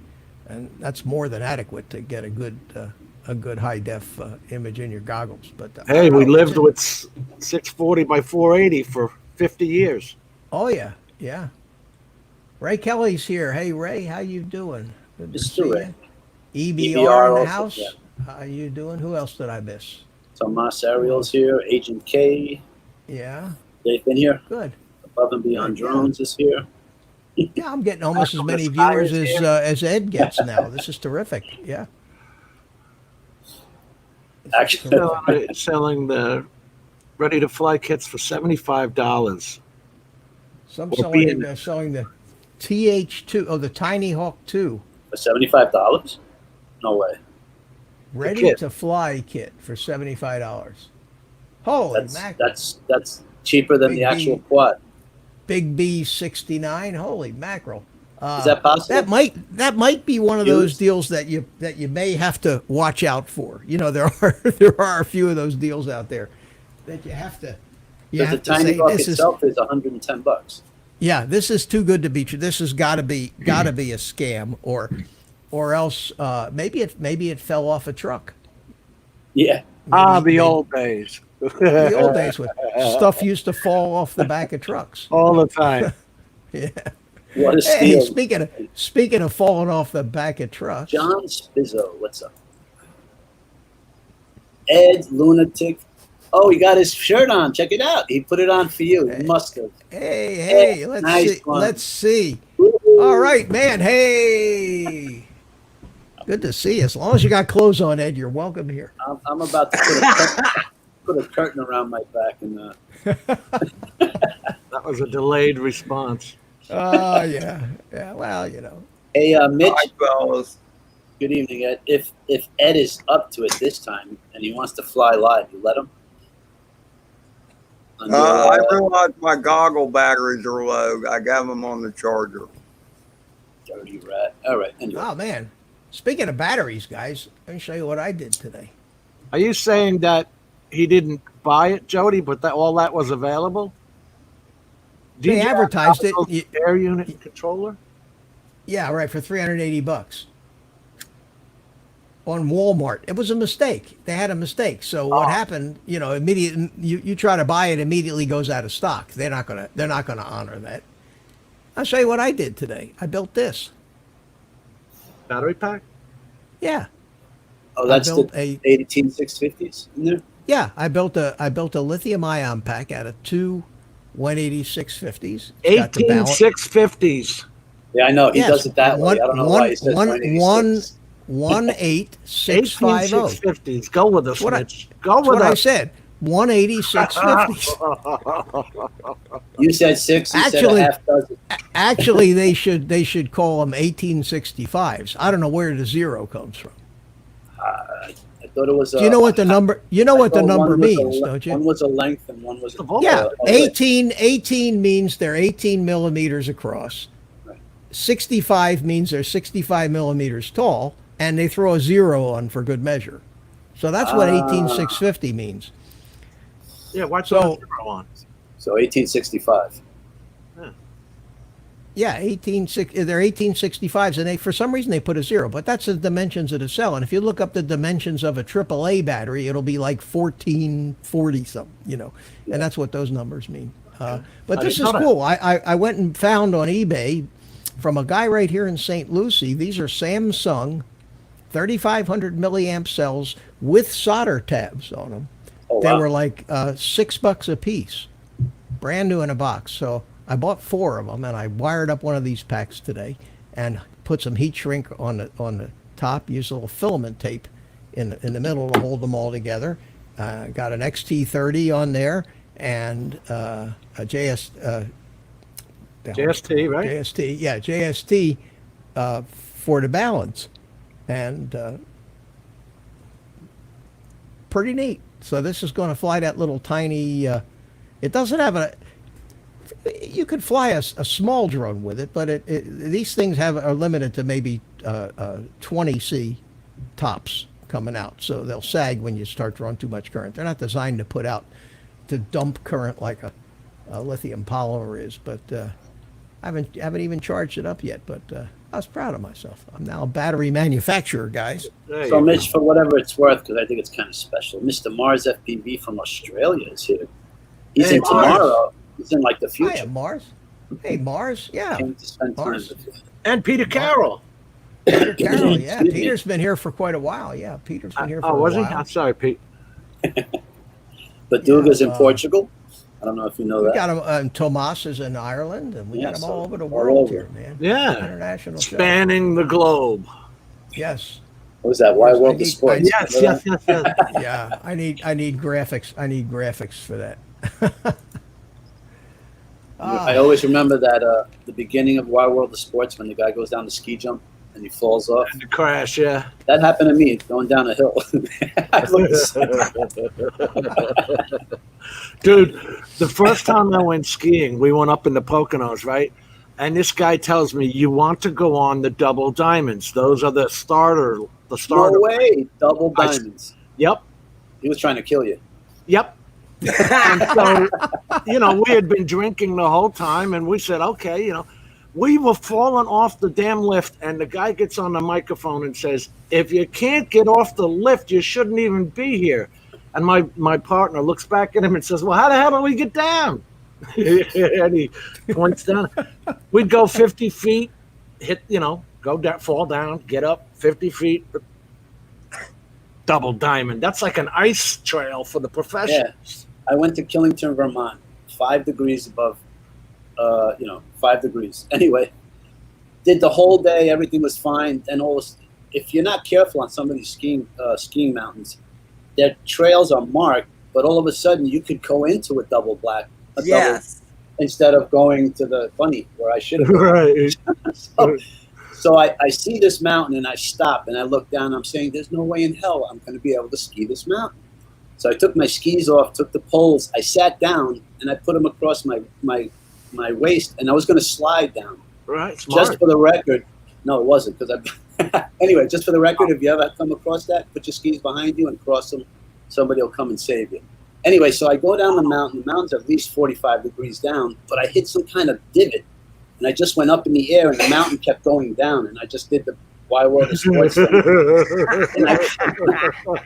and that's more than adequate to get a good high def image in your goggles. But Hey, we lived with 640 by 480 for 50 years. Oh yeah. Ray Kelly's here. Hey Ray, how you doing? Good to Mr. see Ray. you. EBR EBR in the also, house. yeah. How you doing? Who else did I miss? Tomas Ariel's here. Agent K. Yeah, They've been here. good. Above and Beyond Yeah. Drones is here. Yeah, I'm getting almost as many Sky viewers is here. as Ed gets now. This is terrific. Yeah. Actually, Selling the ready-to-fly kits for $75. Some Or selling the TH2, oh, the Tinyhawk 2, for $75? No way. ready kit. to fly kit for $75. Holy mackerel. That's cheaper than Big the actual B. quad. Big B69. Holy mackerel. Is that possible? That might be one of those deals that you may have to watch out for. You know, there are a few of those deals out there that you have to Because the Tiny Hawk itself is $110. Yeah, this is too good to be true. This has got to be a scam, or else maybe it fell off a truck. Yeah. The old days. The old days when stuff used to fall off the back of trucks. All the time. Yeah. What a Hey, steal. speaking of falling off the back of trucks, John Spizzo, what's up? Eds Lunatic. Oh, he got his shirt on. Check it out. He put it on for you. He must have. hey, let's nice see. one. Let's see. Woo-hoo. All right, man. Hey, good to see you. As long as you got clothes on, Ed, you're welcome here. I'm about to put a curtain around my back and That was a delayed response. Oh yeah. Well, you know. Hey, Mitch. Hi, fellas. Good evening, Ed. If Ed is up to it this time and he wants to fly live, you let him. I realized my goggle batteries are low. I got them on the charger. Dirty rat. All right. Anyway. Oh man. Speaking of batteries, guys, let me show you what I did today. Are you saying that he didn't buy it, Jody, but that all that was available? They DJ advertised it. Alpha's air unit controller? Yeah, right, for $380 on Walmart. It was a mistake. They had a mistake. So what happened? You know, you try to buy it, immediately goes out of stock. They're not gonna honor that. I'll show you what I did today. I built this. Battery pack? Yeah, Oh, that's I built the 18650s in there? yeah. I built a lithium ion pack out of two 18650s. 18650s. Yeah, I know. He Yes, does it that way. I don't know why he says 186. 18650. 18650s. Go with us, What I- Mitch. Go That's with what I us. said. 18650s. You said 6 instead Actually- of half dozen. Actually, they should call them 1865s. I don't know where the zero comes from. I thought it was. Do you know what the number? You know what the number means, don't One you? was a length and one was a Yeah, a width. 18 means they're 18 millimeters across. 65 means they're 65 millimeters tall, and they throw a zero on for good measure. So that's what 18650 means. Yeah, watch So- the zero on. So 1865. Yeah, they're 1865s, and they for some reason they put a zero, but that's the dimensions of the cell. And if you look up the dimensions of a AAA battery, it'll be like 1440 something, you know, and that's what those numbers mean. But I this didn't is know that. cool. I went and found on eBay from a guy right here in St. Lucie. These are Samsung 3500 milliamp cells with solder tabs on them. Oh, They wow. were like $6 a piece, brand new in a box. So I bought 4 of them, and I wired up one of these packs today, and put some heat shrink on the top. Used a little filament tape in the middle to hold them all together. Got an XT30 on there, and a JST, right? JST, yeah, JST for the balance, and pretty neat. So this is going to fly that little tiny. It doesn't have a. You could fly a small drone with it, but these things are limited to maybe 20C tops coming out, so they'll sag when you start drawing too much current. They're not designed to dump current like a lithium polymer is, but I haven't even charged it up yet. But I was proud of myself. I'm now a battery manufacturer, guys. There So, you Mitch, for whatever it's worth, because I think it's kind of special, Mr. Mars FPV from Australia is here. He's Hey, in Mars. tomorrow. He's in like the Hiya, future. Mars. Hey, Mars. Yeah. Came to spend time Mars. with you. go. And Peter Carroll. Peter Carroll. Yeah. Excuse me. Peter's been here for quite a while. Yeah. Peter's been here for Oh, a was he? while. I'm sorry, Pete. Beduga's in Yeah, Portugal. I don't know if you know we that. got them. Tomas is in Ireland, and we Yeah, got them so all over the all world over. here, man. Yeah. International show. Spanning the globe. Yes. What was that? Why Yes, I World of need. Sports? Yes, Remember yes, yes, yes. Yeah, I need graphics. I need graphics for that. that? I always remember that the beginning of Why World of Sports when the guy goes down the ski jump and he falls off. The crash, yeah. That happened to me going down a hill. I looked the same. Dude, the first time I went skiing, we went up in the Poconos, right? And this guy tells me, you want to go on the double diamonds. Those are the starter. No way, double diamonds. Yep. He was trying to kill you. Yep. And so, we had been drinking the whole time, and we said, okay, we were falling off the damn lift, and the guy gets on the microphone and says, if you can't get off the lift, you shouldn't even be here. And my partner looks back at him and says, well, how the hell do we get down? And he points down. We'd go 50 feet, hit, go down, fall down, get up 50 feet, double diamond. That's like an ice trail for the professionals. Yeah. I went to Killington, Vermont, 5 degrees above, 5 degrees. Anyway, did the whole day. Everything was fine. And if you're not careful on some of these skiing mountains, their trails are marked, but all of a sudden you could go into a double Yes. instead of going to the funny where I should have. Right. So I see this mountain and I stop and I look down. I'm saying, there's no way in hell I'm going to be able to ski this mountain. So I took my skis off, took the poles, I sat down and I put them across my waist, and I was going to slide down. Right. Smart. Just for the record, no, it wasn't, because anyway, just for the record, if you ever come across that, put your skis behind you and cross them. Somebody will come and save you. Anyway, so I go down the mountain. The mountain's at least 45 degrees down, but I hit some kind of divot, and I just went up in the air, and the mountain kept going down, and I just did the Why World of Sports thing. And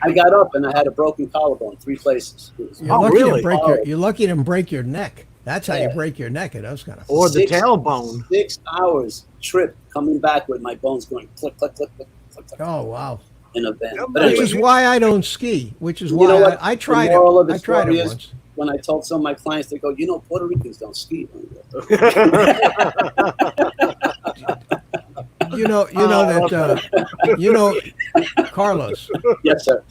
I got up, and I had a broken collarbone 3 places. You're lucky really? to break you're lucky to break your neck. That's how you break your neck in those kind of. Or the tailbone. 6 hours trip coming back with my bones going click, click, click, click, click, click. Oh wow! In a van. Yeah, But Which anyway, is why I don't ski. Which is You why know what? I tried The moral of it. the I tried story it is- once. when I told some of my clients, they go, Puerto Ricans don't ski. You know Carlos. Yes, sir.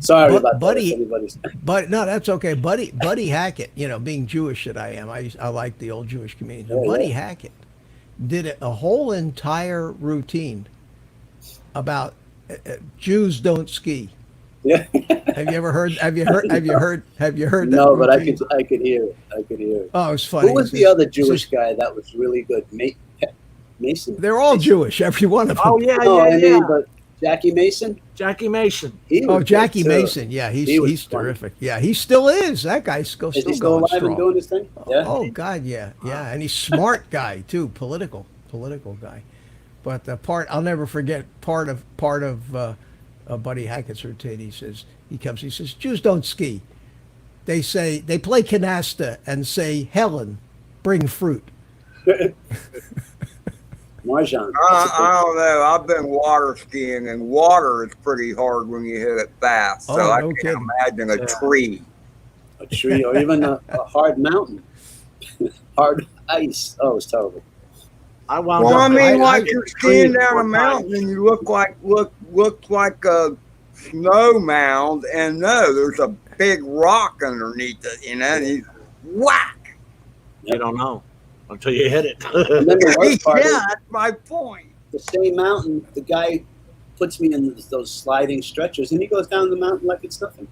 Sorry about Buddy- that. Everybody's. But no, that's okay. Buddy Hackett, being Jewish that I am, I like the old Jewish community. Oh, Buddy yeah. Hackett did a whole entire routine about Jews don't ski. Yeah. Have you ever heard? Have you heard that? No, but routine? I could hear it. I could hear it. Oh, it's funny. Who was the other Jewish guy that was really good? Mason. They're all Jewish, every one of them. Oh, yeah, No, I yeah, yeah. mean, but Jackie Mason. Jackie Mason. He Oh, was Jackie good, too. Mason. Yeah, He was he's funny. terrific. Yeah, he still is. That guy's still Is he still going alive strong. and doing his thing? Yeah. Oh God, yeah, and he's smart guy too, political guy. But the part I'll never forget, part of Buddy Hackett's routine. He says Jews don't ski. They play canasta and say, Helen, bring fruit. Marjan. I don't know. I've been water skiing, and water is pretty hard when you hit it fast. So Oh, I no can't kidding. imagine a tree. A tree or even a hard mountain. Hard ice. Oh, it's terrible. I wound Well, I up. mean, like hit you're trees skiing down 4 a mountain times. and you look like a snow mound, and no, there's a big rock underneath it, and you whack. You don't know until you hit it. And then the worst part Yeah, is that's my point. the same mountain, the guy puts me in those sliding stretchers, and he goes down the mountain like it's nothing.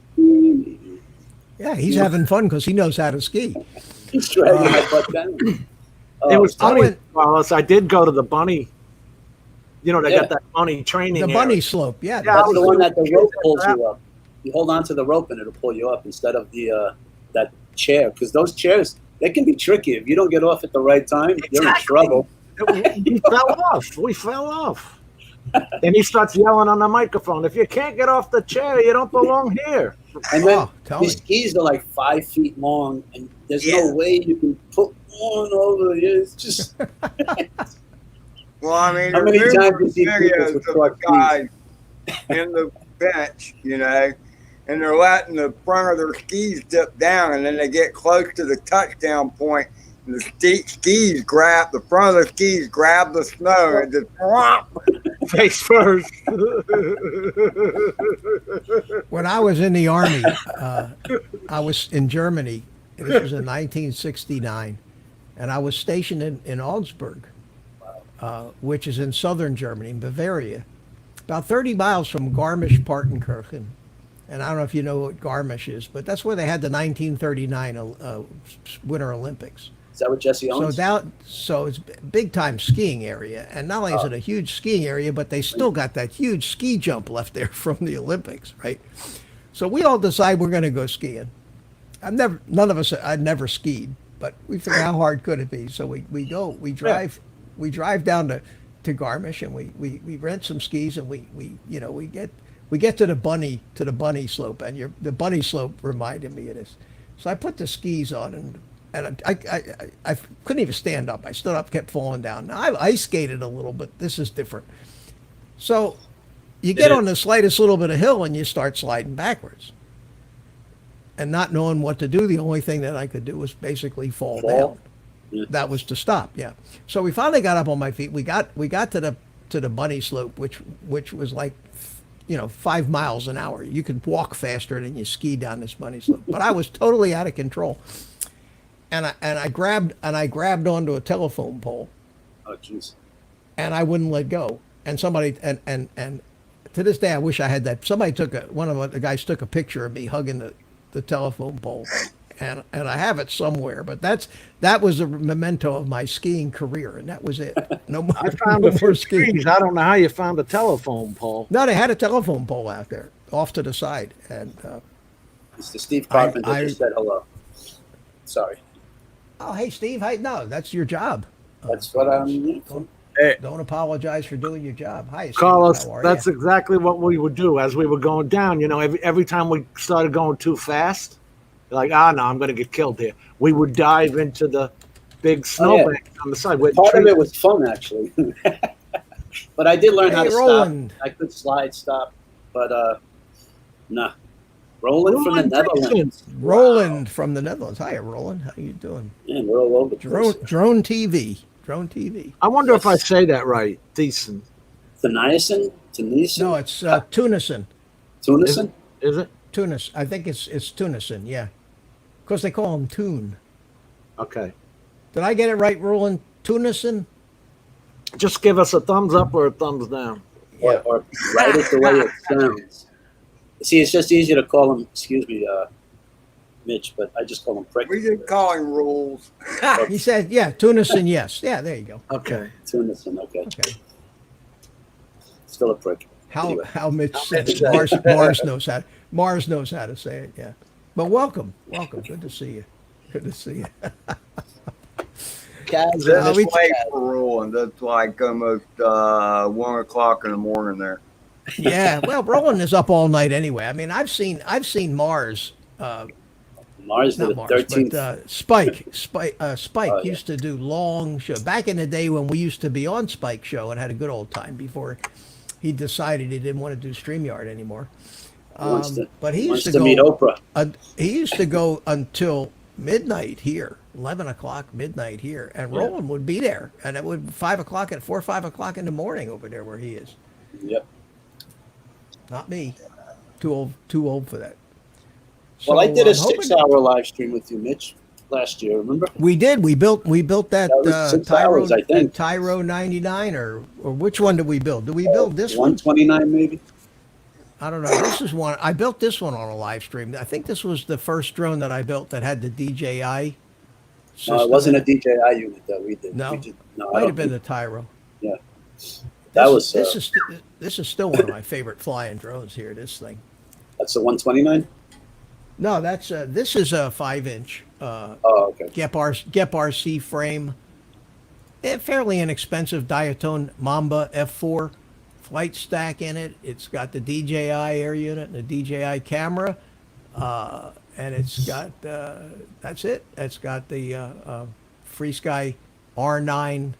Yeah, he's having fun because he knows how to ski. He's dragging my butt down. Oh, It was I funny, went- Carlos. I did go to the bunny. They Yeah. got that bunny training. The area. bunny slope. Yeah, Yeah, That's the one that the rope pulls that. you up. You hold on to the rope and it'll pull you up instead of the that chair. Because those chairs, they can be tricky. If you don't get off at the right time, you're in Exactly. trouble. We fell off. We fell off. And he starts yelling on the microphone, if you can't get off the chair, you don't belong here. And then Oh, tell me. these skis are like 5 feet long, and there's Yeah. no way you can put one over. It's just Well, I mean, How many there's times you see people videos with of truck the guy in the bench, and and they're letting the front of their skis dip down, and then they get close to the touchdown point, and the the front of the skis grab the snow and just whomp. Face first. When I was in the Army, I was in Germany. This was in 1969. And I was stationed in Augsburg, which is in southern Germany, in Bavaria, about 30 miles from Garmisch-Partenkirchen. And I don't know if you know what Garmisch is, but that's where they had the 1939 Winter Olympics. Is that what Jesse owns? So it's a big time skiing area, and not only is it a huge skiing area, but they still got that huge ski jump left there from the Olympics, right? So we all decide we're going to go skiing. None of us, I'd never skied, but we figure how hard could it be? So we drive down to Garmisch, and we rent some skis, and we get to the bunny slope, and the bunny slope reminded me of this. So I put the skis on, and I couldn't even stand up. I stood up, kept falling down. Now I ice skated a little, but this is different. So you get on the slightest little bit of hill and you start sliding backwards. And not knowing what to do, the only thing that I could do was basically fall down. Yeah. That was to stop, yeah. So we finally got up on my feet. We got to the bunny slope, which was like 5 miles an hour. You could walk faster than you ski down this bunny slope. But I was totally out of control. And I grabbed onto a telephone pole. Oh, jeez. And I wouldn't let go. And somebody and to this day I wish I had that. Somebody one of the guys took a picture of me hugging the telephone pole. And I have it somewhere, but that was a memento of my skiing career, and that was it. No more. I found a few skis. I don't know how you found a telephone pole. No, they had a telephone pole out there, off to the side, and Mr. Steve Carpenter just said hello. Sorry. Oh, hey, Steve. Hey, no, that's your job. That's what I'm. Don't apologize for doing your job. Hi, Steve. Carlos, How are that's you? exactly what we would do as we were going down. Every time we started going too fast, like, no, I'm going to get killed here. We would dive into the big snowbank on the side. Part of it was fun, actually. But I did learn how to Roland. stop. I could slide stop, but nah. Roland from the Netherlands. Roland from the Netherlands. Hi, Roland. How you doing? Yeah, we're all over the place. Drone TV. Drone TV. I wonder if I say that right. Decent. Tennyson? No, it's Tunison. Tunison? Is it? Tunis. I think it's Tunison. Yeah, because they call him Toon. Okay. Did I get it right, Roland? Tunison? Just give us a thumbs up or a thumbs down. Or write it the way it sounds. See, it's just easier to call him, excuse me, Mitch, but I just call him Prick. We didn't call him rules. He said, yeah, Tunison, yes. Yeah, there you go. Okay. Tunison, okay. Okay. Still a prick. How Anyway. how Mitch said it. Mars knows how to say it, yeah. But welcome. Good to see you. Good to see you. Kaz, This we- late for Roland. That's like almost 1 o'clock in the morning there. Yeah, well, Roland is up all night anyway. I mean, I've seen Mars, Mars did not the Mars, 13th. but Spike Oh, yeah. used to do long show back in the day when we used to be on Spike show and had a good old time before he decided he didn't want to do StreamYard anymore. But he used to meet go. Oprah. He used to go until midnight here, 11 o'clock midnight here, and Roland would be there, and it would 5 or 5 o'clock in the morning over there where he is. Yep. Not me. Too old for that. Well, I So, did a I'm hoping- 6-hour live stream with you, Mitch, last year. Remember? We did. We built that was 6 Tyro, hours, I think. Tyro 99, or which one did we build? Did we build this one? 129, maybe. I don't know. This is one. I built this one on a live stream. I think this was the first drone that I built that had the DJI system. No, it wasn't a in it. DJI unit that we did. No? We did, no, I Might don't have been the think- Tyro. Yeah. That was. This is still one of my favorite flying drones here. This thing. That's the 129. No, this is a 5-inch Oh, okay. Gep RC frame. Fairly inexpensive Diatone Mamba F4 flight stack in it. It's got the DJI air unit and the DJI camera, and it's got that's it. It's got the FreeSky R9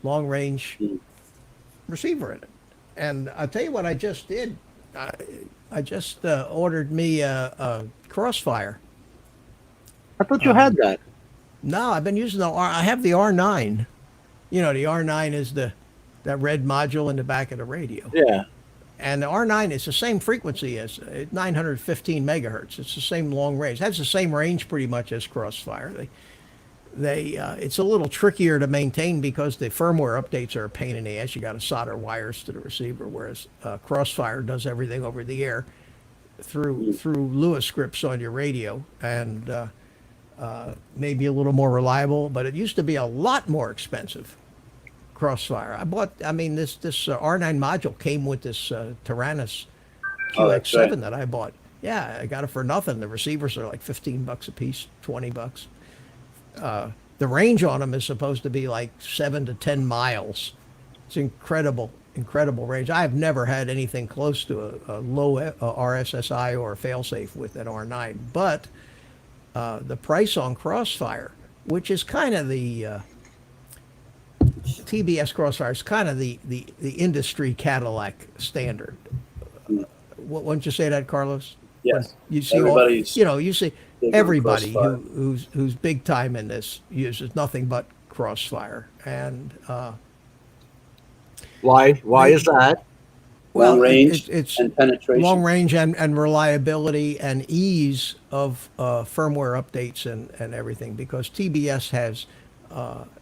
long range receiver in it. And I'll tell you what I just did I just ordered me a Crossfire. I thought you had that. No, I've been using the R. I have the R9. You know, the R9 is that red module in the back of the radio. Yeah. And the R9 is the same frequency as 915 megahertz. It's the same long range. It has the same range pretty much as Crossfire. It's a little trickier to maintain because the firmware updates are a pain in the ass. You got to solder wires to the receiver, whereas Crossfire does everything over the air through Lewis scripts on your radio, and maybe a little more reliable. But it used to be a lot more expensive. Crossfire. I mean, this R9 module came with this Tyrannus QX7 that I bought. Yeah, I got it for nothing. The receivers are like $15 a piece, $20. The range on them is supposed to be like 7 to 10 miles. It's incredible range. I've never had anything close to a low RSSI or a failsafe with an R9. But the price on Crossfire, which is kind of the TBS Crossfire is kind of the industry Cadillac standard. Wouldn't you say that, Carlos? Yes. You see, you see everybody who's big time in this uses nothing but Crossfire, and why is that? Long range and penetration. Long range and reliability and ease of firmware updates and everything, because TBS has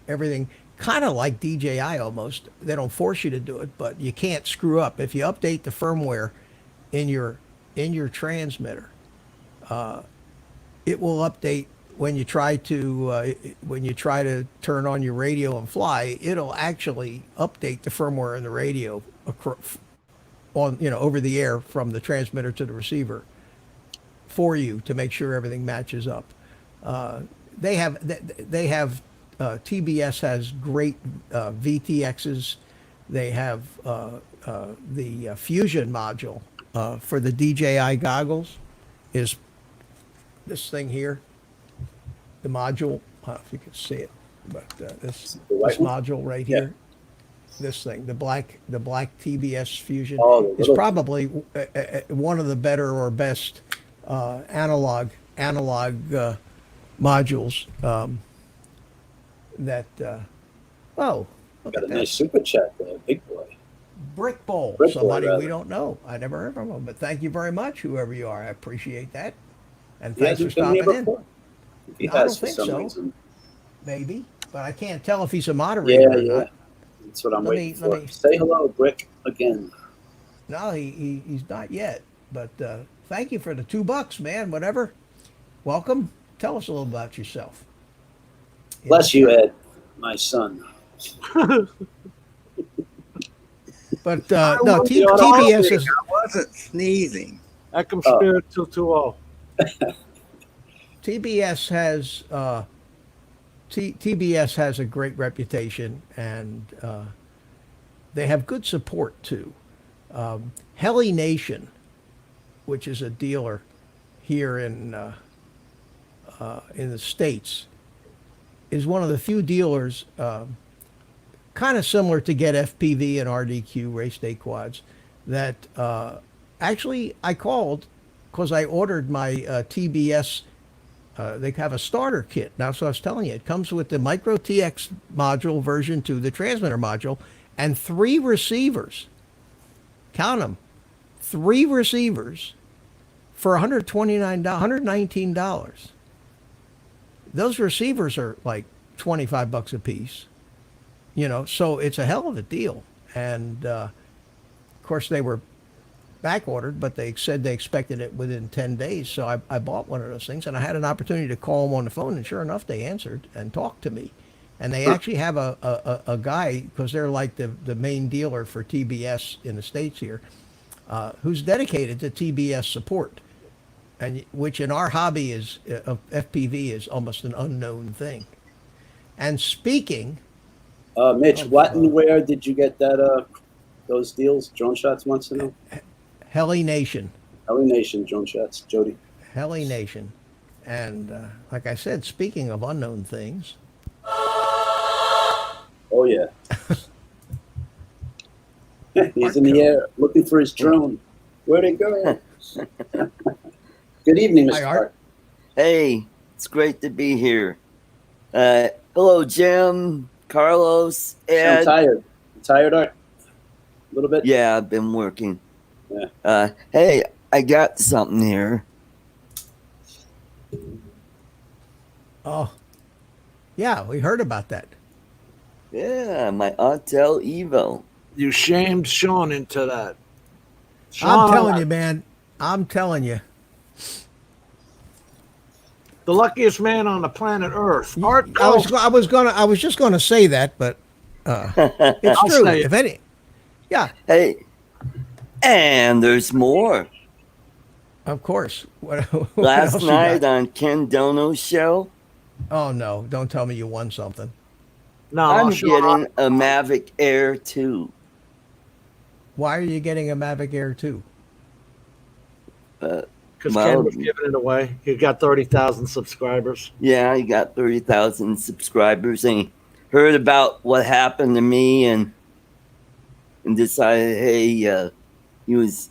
everything. Kind of like DJI almost. They don't force you to do it, but you can't screw up. If you update the firmware in your transmitter, it will update when you try to turn on your radio and fly. It'll actually update the firmware in the radio over the air from the transmitter to the receiver for you to make sure everything matches up. They have TBS has great VTXs. They have the Fusion module for the DJI goggles is this thing here. The module, I don't know if you can see it, but this module right here. This thing, the black TBS Fusion, is probably one of the better or best analog modules. Got a nice super chat there, big boy. Brick Bowl, somebody we don't know. I never heard from him, but thank you very much, whoever you are. I appreciate that, and thanks for stopping in. He I don't think so. Reason. Maybe, but I can't tell if he's a moderator or not. That's what I'm waiting for. Say hello, Brick, again. No, he's not yet, but thank you for the $2, man. Whatever. Welcome. Tell us a little about yourself. Bless you, Ed, my son. But no, TBS is. I wasn't sneezing. Eckham Spirit 220. TBS has TBS has a great reputation, and they have good support too. Heli Nation, which is a dealer here in the States, is one of the few dealers, kind of similar to Get FPV and RDQ Race Day Quads, that actually I called because I ordered my TBS. They have a starter kit. Now, so I was telling you, it comes with the Micro TX module version 2, the transmitter module, and 3 receivers. Count them. 3 receivers for $119. Those receivers are like $25 a piece. So it's a hell of a deal. And of course, they were back ordered, but they said they expected it within 10 days. So I bought one of those things, and I had an opportunity to call them on the phone, and sure enough, they answered and talked to me. And they actually have a guy, because they're like the main dealer for TBS in the States here, who's dedicated to TBS support, and which in our hobby of FPV is almost an unknown thing. And speaking, Mitch, what and where did you get that those deals? Drone Shots wants to know. Heli Nation. Heli Nation, Drone Shots, Jody. Heli Nation, and like I said, speaking of unknown things. Oh yeah. He's in the air looking for his drone. Where'd it go? Good evening, Hi, Mr. Art. Hart. Hey, it's great to be here. Hello, Jim, Carlos, I'm Ed. tired. You tired, Art? A little bit? Yeah, I've been working. Yeah. Hey, I got something here. Oh, yeah, we heard about that. Yeah, my Autel Evo. You shamed Sean into that. I'm telling you, man. I'm telling you. The luckiest man on the planet Earth. Art, I was just gonna say that, but it's I'll true. say it. If any, yeah, Hey, and there's more. of course. What Last else you night got? on Ken Dono's show, Oh no! Don't tell me you won something. No, I'm Sean, getting a Mavic Air 2. Why are you getting a Mavic Air 2? because well, Ken was giving it away. He got 30,000 subscribers. Yeah, he got 30,000 subscribers, and he heard about what happened to me and decided, hey, he was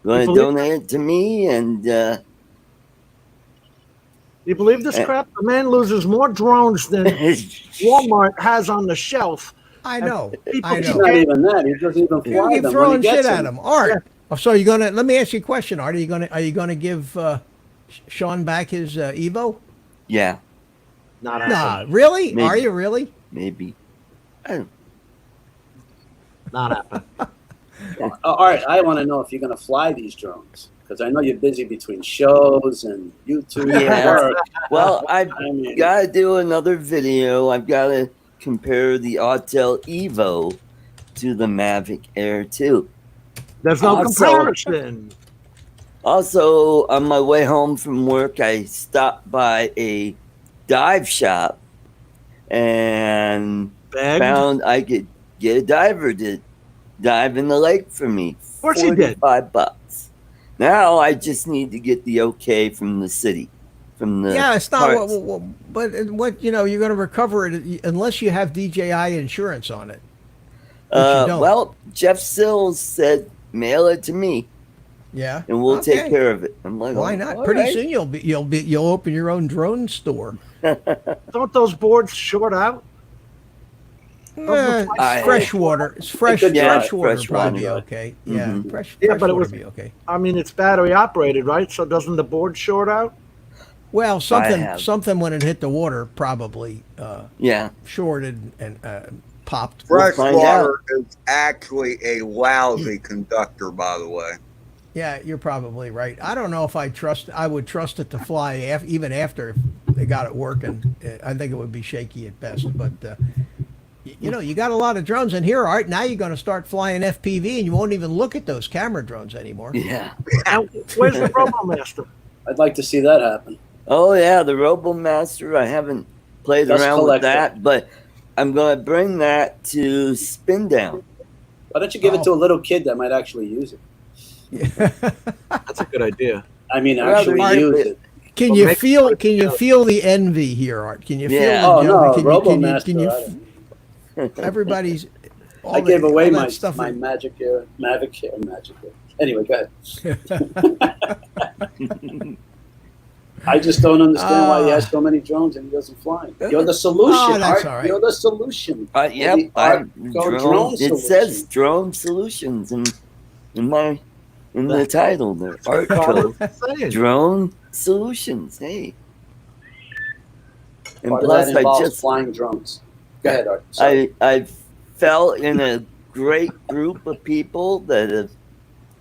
going to believe donate it to me, and You believe this crap? The man loses more drones than Walmart has on the shelf. I know. People I It's know. not even that. He doesn't even You fly keep them when throwing he gets shit at them. him, Art. So you're gonna? Let me ask you a question, Art. Are you gonna give Sean back his Evo? yeah, Not Nah, happening. really? Maybe. Are you really? maybe. I don't, Not happening. All right, I want to know if you're going to fly these drones because I know you're busy between shows and YouTube. Yeah. work. well, I've I mean, got to do another video. I've got to compare the Autel Evo to the Mavic Air 2. There's no Also- comparison. Also, on my way home from work, I stopped by a dive shop and Begged. found I could get a diver to dive in the lake for me. Of course he did. $45. Now I just need to get the okay from the city, from the Yeah, it's not. parts. But what you're going to recover it unless you have DJI insurance on it. Which you don't. Well, Jeff Sills said mail it to me Yeah, and we'll Okay. take care of it. I'm like, Why oh, not? all Pretty right. soon you'll open your own drone store. Don't those boards short out? I- It's freshwater. It's fresh. Yeah, freshwater fresh probably water. okay. Yeah, Mhm. Yeah, but it freshwater was- be okay. I mean, it's battery operated, right? So doesn't the board short out? Well, have- something when it hit the water probably Yeah. shorted and popped. We'll Fresh find water is actually a lousy conductor, by the way. Yeah, you're probably right. I don't know if I would trust it to fly even after they got it working. I think it would be shaky at best. But you got a lot of drones in here, Art. Now you're going to start flying FPV, and you won't even look at those camera drones anymore. Yeah. And where's the RoboMaster? I'd like to see that happen. Oh yeah, the RoboMaster. I haven't played Dust around collector. with that, but I'm gonna bring that to Spin Down. Why don't you give it to a little kid that might actually use it? That's a good idea. I mean, Well, actually Art, use it. Can Well, you make- feel? Can you feel the envy here, Art? Can you feel? Yeah. the Oh, jealousy? no, Can you? RoboMaster, Everybody's. I gave away all my that stuff. my Magic Air, Mavic Air, Magic Air. Anyway, go ahead. I just don't understand why he has so many drones and he doesn't fly. You're the solution, Oh, that's Art. all right. You're the solution. Yep. The Art Go Drone It Solution. says Drone Solutions in the title there. Art Code. Saying. Drone Solutions. Hey. And Part of plus, that I involves just flying drones. Go ahead, Art. Sorry. I fell in a great group of people that have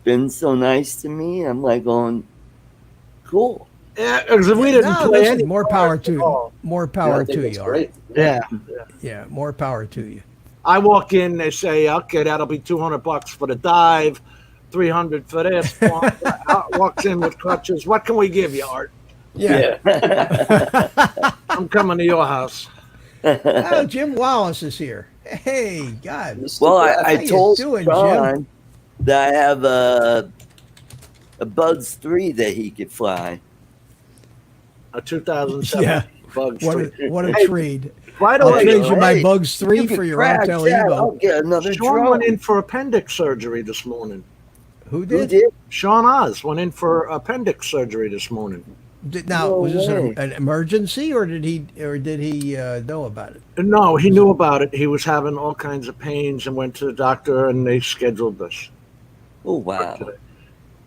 been so nice to me. I'm like going, cool. Yeah, because if we didn't No, play listen, any more power cards at to all. more Yeah, I power think to that's you, Art. great. Yeah. Yeah, more power to you. I walk in, they say, okay, that'll be $200 for the dive, 300 for this. Walks in with crutches. What can we give you, Art? Yeah. I'm coming to your house. Oh, Jim Wallace is here. Hey, God. Mr. Well, Graff. I How you told doing, John that I have a Bugs 3 that he could fly. A 2007 Yeah. Bugs What 3. a Hey, trade. Right I'll away, trade you my hey, Bugs 3 You for could your crack Autel that, I'll Evo. get another Sean drone. went in for appendix surgery this morning. Who Who did? did? Sean Oz went in for appendix surgery this morning. Now, No was this way. an emergency, or did he know about it? No, he knew about it. He was having all kinds of pains and went to the doctor, and they scheduled this. Oh wow. Today.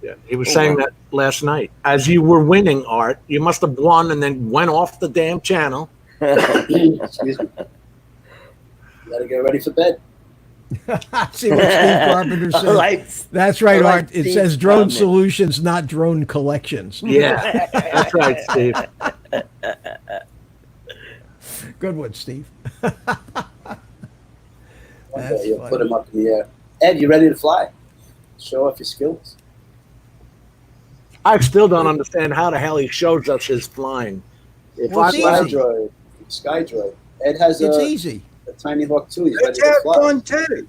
Yeah, he was Oh, saying wow. that last night. As you were winning, Art, you must have won and then went off the damn channel. Excuse me. You gotta get ready for bed. See what Steve Carpenter said. Like, That's right, I like Art. It Steve's says drone comment. solutions, not drone collections. Yeah, that's right, Steve. Good one, Steve. One That's day you'll funny. put him up in the air. Ed, you ready to fly? Show off your skills. I still don't understand how the hell he shows us his flying. If Well, I it's fly- easy. Skydroid. Skydroid. Ed has It's a easy. Tinyhawk too. He's ready Let's to have fly. fun too.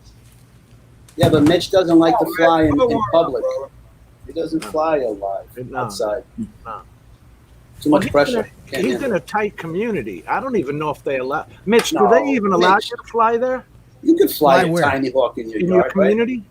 Yeah, but Mitch doesn't like to Oh, fly man, in come on, public. brother. He doesn't fly alive No. outside. No. Too much pressure. Can't He's handle in it. a tight community. I don't even know if they allow. Mitch, do No, they even allow Mitch. you to fly there You could fly Fly a where? Tinyhawk in your in your yard, right? community?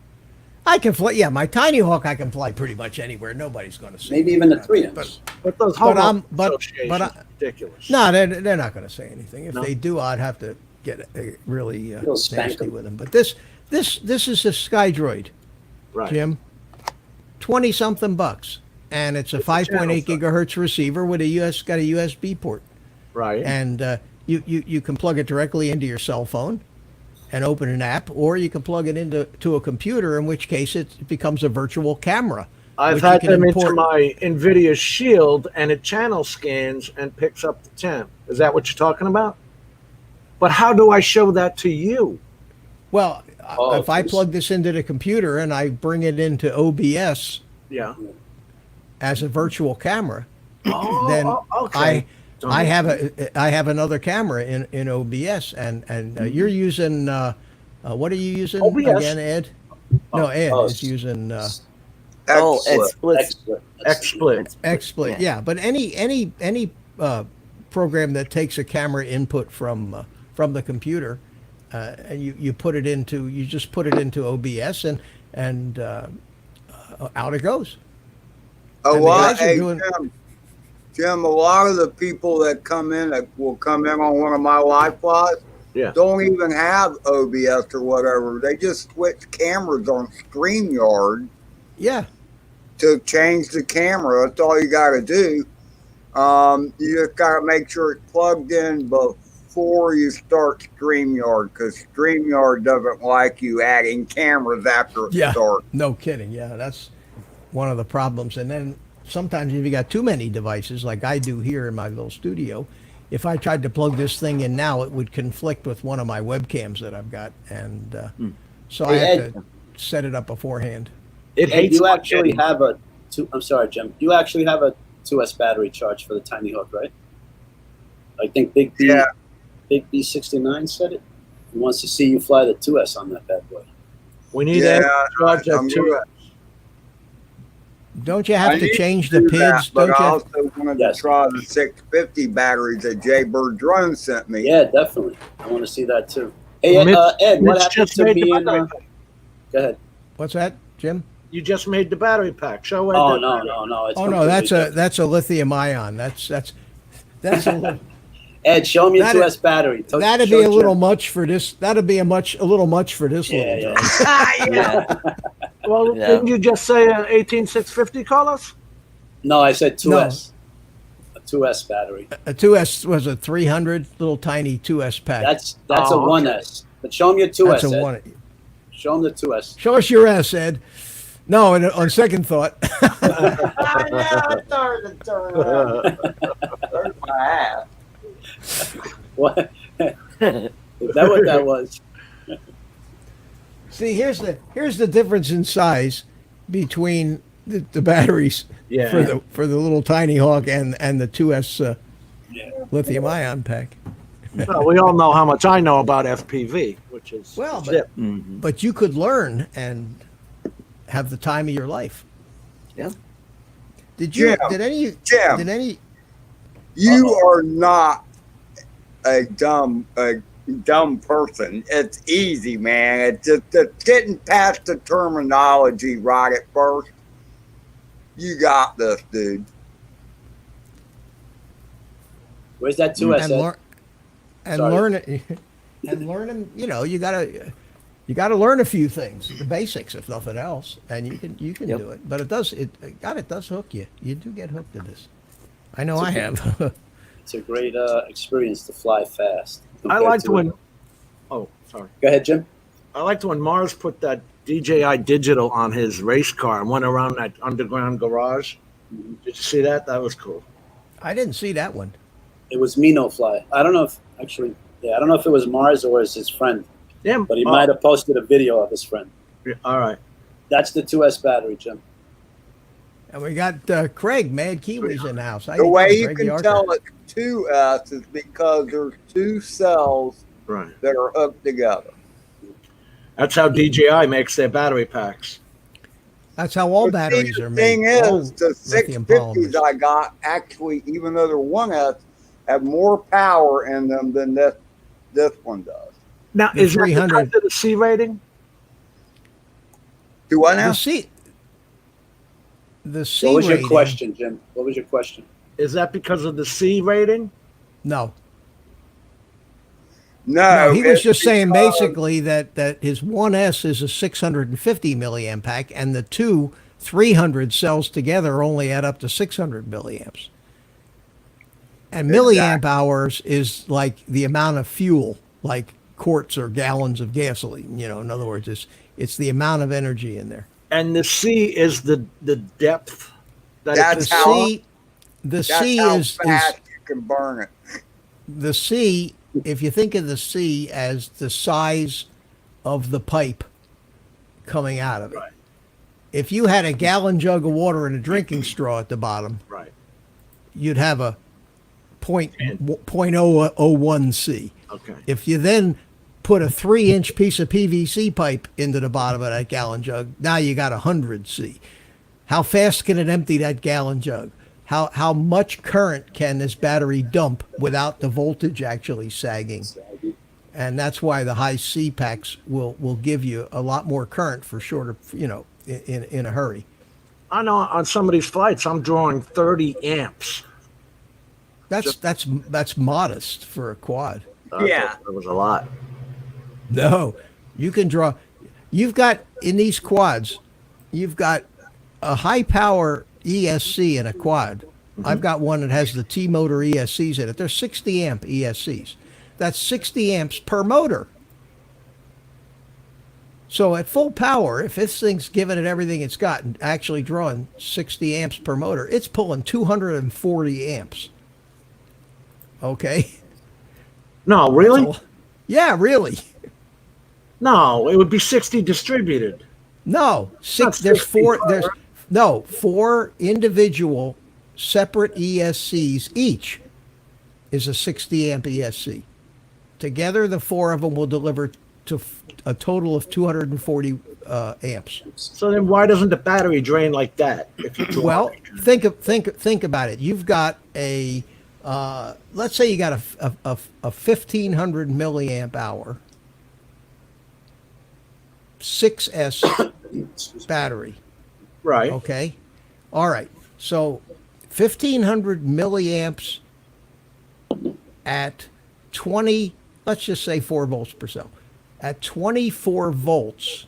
I can fly. Yeah, my Tinyhawk, I can fly pretty much anywhere. Nobody's going to see. Maybe me even the about 3 it. inch. But But those But homeowners I'm- but- associations but I- are ridiculous. no, they're not going to say anything. If No? they do, I'd have to get really You'll spank nasty them. with them. But this is a Skydroid, Right. Jim. 20-something bucks, and it's a 5.8 channel gigahertz receiver with got a USB port, Right. and you can plug it directly into your cell phone and open an app, or you can plug it into a computer, in which case it becomes a virtual camera. I've which you had can them import. into my NVIDIA Shield, and it channel scans and picks up the temp. Is that what you're talking about? But how do I show that to you? Well, Oh, if I geez. plug this into the computer and I bring it into OBS Yeah. as a virtual camera, Oh, then okay. I have another camera in OBS, and you're using what are you using OBS. again, Ed? No, Ed Oh, is using oh, Excellent. explicit. Excellent. XSplit. XSplit. Yeah, but any program that takes a camera input from the computer, and you just put it into OBS, and out it goes. A And the lot, guys are hey, doing- Jim, a lot of the people that will come in on one of my live pods, Yeah. don't even have OBS or whatever. They just switch cameras on StreamYard Yeah. to change the camera. That's all you got to do. You just got to make sure it's plugged in before you start StreamYard, because StreamYard doesn't like you adding cameras after it Yeah. starts. No kidding. Yeah, that's one of the problems. And then sometimes if you got too many devices, like I do here in my little studio, if I tried to plug this thing in now, it would conflict with one of my webcams that I've got, and so I Hey, have to set it up beforehand. It Hey, hates you my actually getting- have I'm sorry, Jim. You actually have a 2S battery charge for the Tinyhawk, right? I think Big B69 said it. He wants to see you fly the 2S on that bad boy. We need Yeah, to charge that I'm too. gonna- Don't you have I to need change do the that, PIDs? but Don't I you? also wanted Yes. to try the 650 batteries that Jaybird Drone sent me. Yeah, definitely. I want to see that too. Hey, Mitch- Ed, what Mitch happened just to made the being? battery pack. Go ahead. What's that, Jim? You just made the battery pack. Show Ed Oh that. no. It's Oh no, completely that's a lithium ion. That's a little, Ed, show me a That'd- 2S battery. that'd Show be a Jim. little much for this. That'd be a little much for this Yeah, little yeah. drone. Yeah. Well, Yeah. didn't you just say an 18650, Carlos? No, I said 2S. A 2S battery. A 2S was a 300 little tiny 2S pack. That's a Oh, okay. 1S. But show him your 2S. That's a Ed. one. Show him the 2S. Show us your ass, Ed. No, and on second thought, I never started to turn around. Hurt my ass. What? Is that what that was? see, here's the difference in size between the batteries Yeah. for the little Tinyhawk and the 2S Yeah. lithium ion pack. Well, we all know how much I know about FPV, which is Well, but- zip. Mhm. But you could learn and have the time of your life. Yeah. Did you? Jim, Did any? Jim. Did any? You are not a dumb, dumb person. It's easy, man. It's getting past the terminology right at first. You got this, dude. Where's that 2S? and Ed? learn and Sorry. learn it and learning. You know, you gotta learn a few things, the basics, if nothing else, and you can Yep. do it. But it does hook you. You do get hooked to this. I know I have. It's a great experience to fly fast. I compared liked to- when. Oh, sorry. Go ahead, Jim. I liked when Mars put that DJI Digital on his race car and went around that underground garage. Did you see that? That was cool. I didn't see that one. It was Mino Fly. I don't know if actually, I don't know if it was Mars or was his friend, Yeah, but he might have posted a video of his friend. All right. That's the 2S battery, Jim. And we got Craig, Mad Kiwis in the house. How The way doing, you Craig can Yarker? tell it's 2S is because there's two cells Right. that are hooked together. That's how DJI makes their battery packs. That's how all But batteries see, are the made. thing All is, the lithium 650s polymers. I got actually, even though they're 1S, have more power in them than this one does. Now, The is that 300 because of the C rating? Do I The now? C. The C What was your rating- question, Jim? What was your question? Is that because of the C rating? No. No, No, he was it's just saying because- basically that his 1S is a 650 milliamp pack, and the two 300 cells together only add up to 600 milliamps. And milliamp hours is like the amount of fuel, like quarts or gallons of gasoline. You know, in other words, it's the amount of energy in there. And the C is the depth. That That's The how- C, the That's C how is fast you can burn it. the C. If you think of the C as the size of the pipe coming out of it. Right. If you had a gallon jug of water and a drinking straw at the bottom, right. you'd have a point 0.001 C. Okay. If you then put a 3-inch piece of PVC pipe into the bottom of that gallon jug, now you got 100 C. How fast can it empty that gallon jug? How much current can this battery dump without the voltage actually sagging? And that's why the high C packs will give you a lot more current for shorter, you know, in a hurry. I know on some of these flights, I'm drawing 30 amps. That's modest for a quad. Yeah. That was a lot. No, you can draw. You've got in these quads, you've got a high power ESC in a quad. I've got one that has the T motor ESCs in it. They're 60 amp ESCs. That's 60 amps per motor. So at full power, if this thing's giving it everything it's got and actually drawing 60 amps per motor, it's pulling 240 amps. Okay. No, really? So- yeah, really. No, it would be 60 distributed. No, Not there's 64. four individual separate ESCs each is a 60 amp ESC. Together, the four of them will deliver to a total of 240 amps. So then why doesn't the battery drain like that? If you draw Well, it? think about it. You've got a let's say you got a 1500 milliamp hour 6S battery. Right. Okay. All right. So 1500 milliamps at 20, let's just say 4 volts per cell. At 24 volts.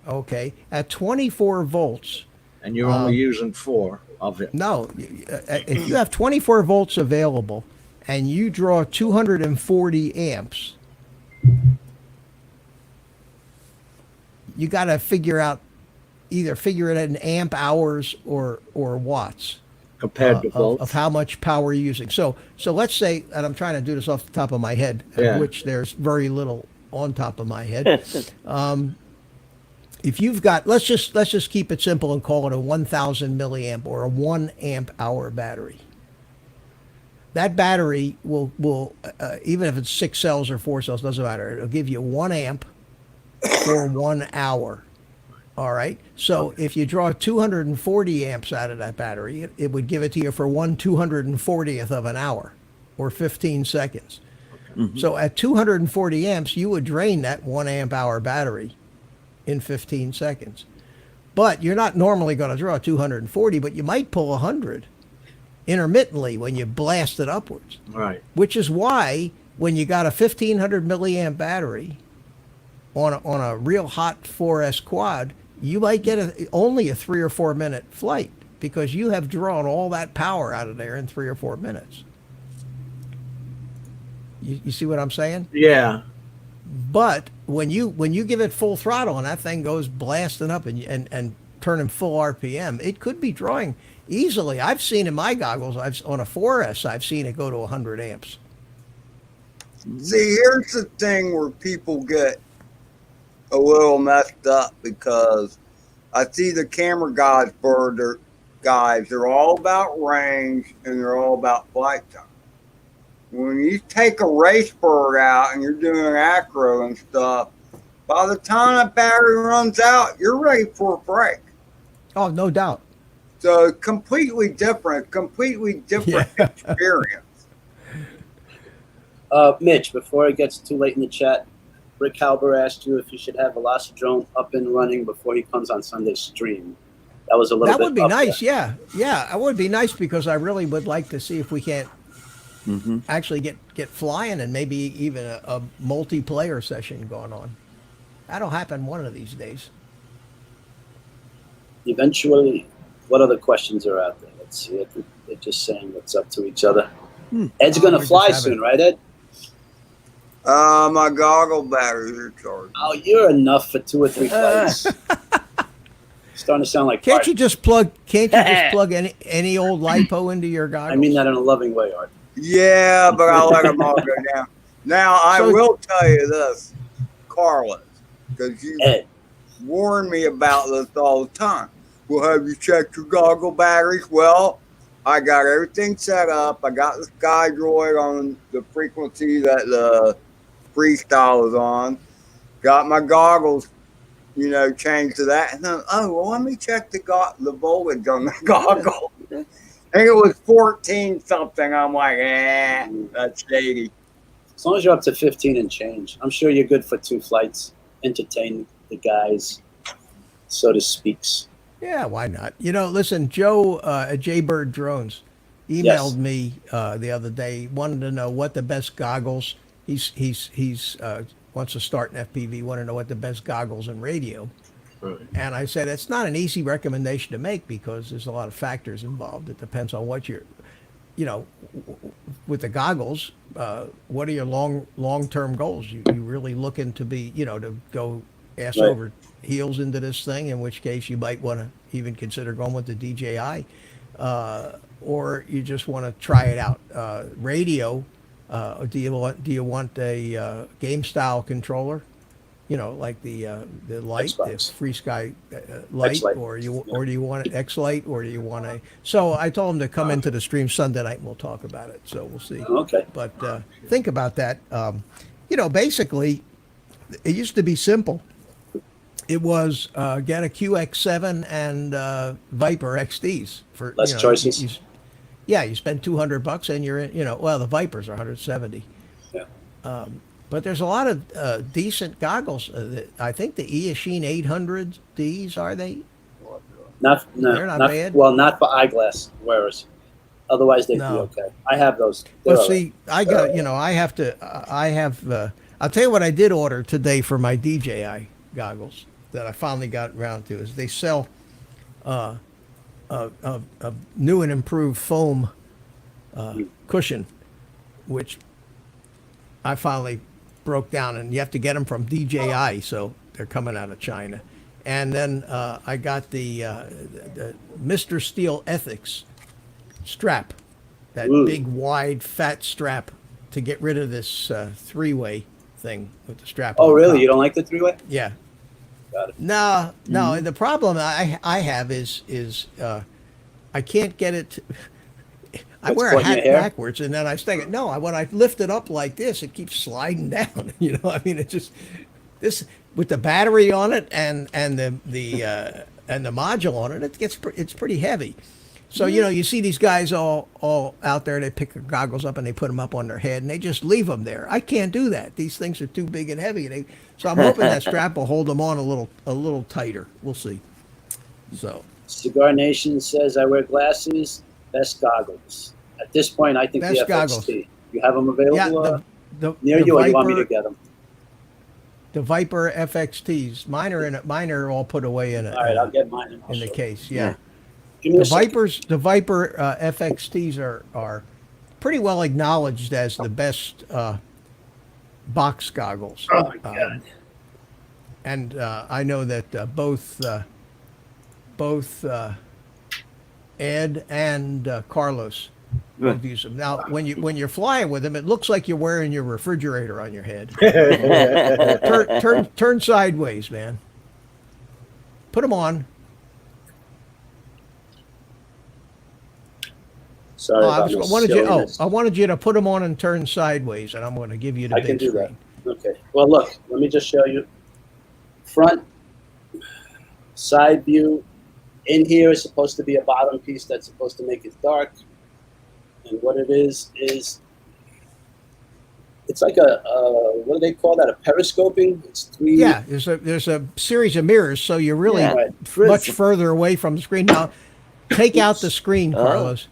Okay. At 24 volts. And you're only using 4 of it. No, if you have 24 volts available and you draw 240 amps, you got to figure it in amp hours or watts Compared to volts. of how much power you're using. So let's say, and I'm trying to do this off the top of my head, Yeah. which there's very little on top of my head. If you've got, let's just keep it simple and call it a 1,000 milliamp or a 1 amp hour battery. That battery will even if it's 6 cells or 4 cells, doesn't matter. It'll give you 1 amp for 1 hour. All right. So if you draw 240 amps out of that battery, it would give it to you for 1/240th of an hour, or 15 seconds. Mhm. So at 240 amps, you would drain that 1 amp hour battery in 15 seconds. But you're not normally going to draw 240, but you might pull 100 intermittently when you blast it upwards. Right. Which is why when you got a 1500 milliamp battery on a real hot 4S quad, you might get only a 3 or 4 minute flight because you have drawn all that power out of there in 3 or 4 minutes. You see what I'm saying? Yeah. But when you give it full throttle and that thing goes blasting up and turning full RPM, it could be drawing easily. I've seen in my goggles, on a 4S, I've seen it go to 100 amps. See, here's the thing where people get a little messed up because I see the camera guys, they're all about range and they're all about flight time. When you take a race bird out and you're doing acro and stuff, by the time that battery runs out, you're ready for a break. Oh, no doubt. So completely different experience. Mitch, before it gets too late in the chat, Rick Halber asked you if you should have Velocidrone up and running before he comes on Sunday's stream. That was a little bit. That would be up nice. there. Yeah, it would be nice because I really would like to see if we can't actually get flying and maybe even a multiplayer session going on. That'll happen one of these days. Eventually, what other questions are out there? Let's see. They're just saying what's up to each other. Ed's going to we're fly just having- soon, right, Ed? My goggle batteries are charged. Oh, you're enough for 2 or 3 flights. Starting to sound like Can't Bart. you just plug any old lipo into your goggles? I mean that in a loving way, Art. Yeah, but I'll let them all go down. Now, I will tell you this, Carlos, because you Ed, warn me about this all the time. Well, have you checked your goggle batteries? Well, I got everything set up. I got the Sky Droid on the frequency that the Freestyle is on. Got my goggles, changed to that. And then, let me check the voltage on the goggle. I think it was 14 something. I'm like, that's shady. as long as you're up to 15 and change, I'm sure you're good for 2 flights. Entertain the guys, so to speaks. Yeah, why not? Listen, Joe at Jaybird Drones emailed me the other day, wanted to know what the best goggles. He's wants to start an FPV, want to know what the best goggles and radio. Right. And I said it's not an easy recommendation to make because there's a lot of factors involved. It depends on what you're, with the goggles. What are your long-term goals? You really looking to be, to go ass Right. over heels into this thing, in which case you might want to even consider going with the DJI, or you just want to try it out. Radio, do you want a game style controller? Like the light, Xbox. the Free Sky light, X-Lite. or do you want an X Light, or do you want a? So I told him to come into the stream Sunday night and we'll talk about it. So we'll see. Okay. But think about that. Basically, it used to be simple. It was get a QX7 and Viper XDs for Less choices. You spend $200 and you're in. The Vipers are 170. Yeah. But there's a lot of decent goggles. I think the Eachine 800Ds, are they? They're not not bad. Well, not for eyeglass wearers. Otherwise, they'd No. be okay. I have those. They're Well, all right. see, I got, I have, I'll tell you what I did order today for my DJI goggles that I finally got around to is they sell a new and improved foam cushion, which I finally broke down, and you have to get them from DJI, so they're coming out of China. And then I got the Mr. Steel Ethics strap, that Ooh. big, wide, fat strap to get rid of this 3-way thing with the strap. Oh, on really? top. You don't like the 3-way? Yeah. Got it. No. The problem I have is I can't get it. I What's wear a caught in hat your hair? backwards, and then I stick it. No, when I lift it up like this, it keeps sliding down. It just this with the battery on it and the module on it. It's pretty heavy. So, you know, you see these guys all out there, they pick their goggles up and they put them up on their head and they just leave them there. I can't do that. These things are too big and heavy. So I'm hoping that strap will hold them on a little tighter. We'll see. So Cigar Nation says, I wear glasses, best goggles. At this point, I think Best the FXT. goggles. You have them available yeah, near the you, or you want me to Viper, get them? the Viper FXTs. Mine are all put away in All right, I'll get mine. And I'll in the show you. case. Yeah. Give me The a second. Viper FXTs are pretty well acknowledged as the best box goggles. Oh my God. And I know that both Ed and Carlos both use them. Now, when you're flying with them, it looks like you're wearing your refrigerator on your head. Turn sideways, man. Put them on. Sorry about my silliness. I wanted you to put them on and turn sideways, and I'm going to give you the I big can do screen. that. Okay. Well, look, let me just show you. Front, side view. In here is supposed to be a bottom piece that's supposed to make it dark. And what it is it's like a what do they call that? A periscoping? It's three. Yeah, there's a series of mirrors, so you're really Yeah. Right. much further away from the screen. Now, take out the screen, Carlos.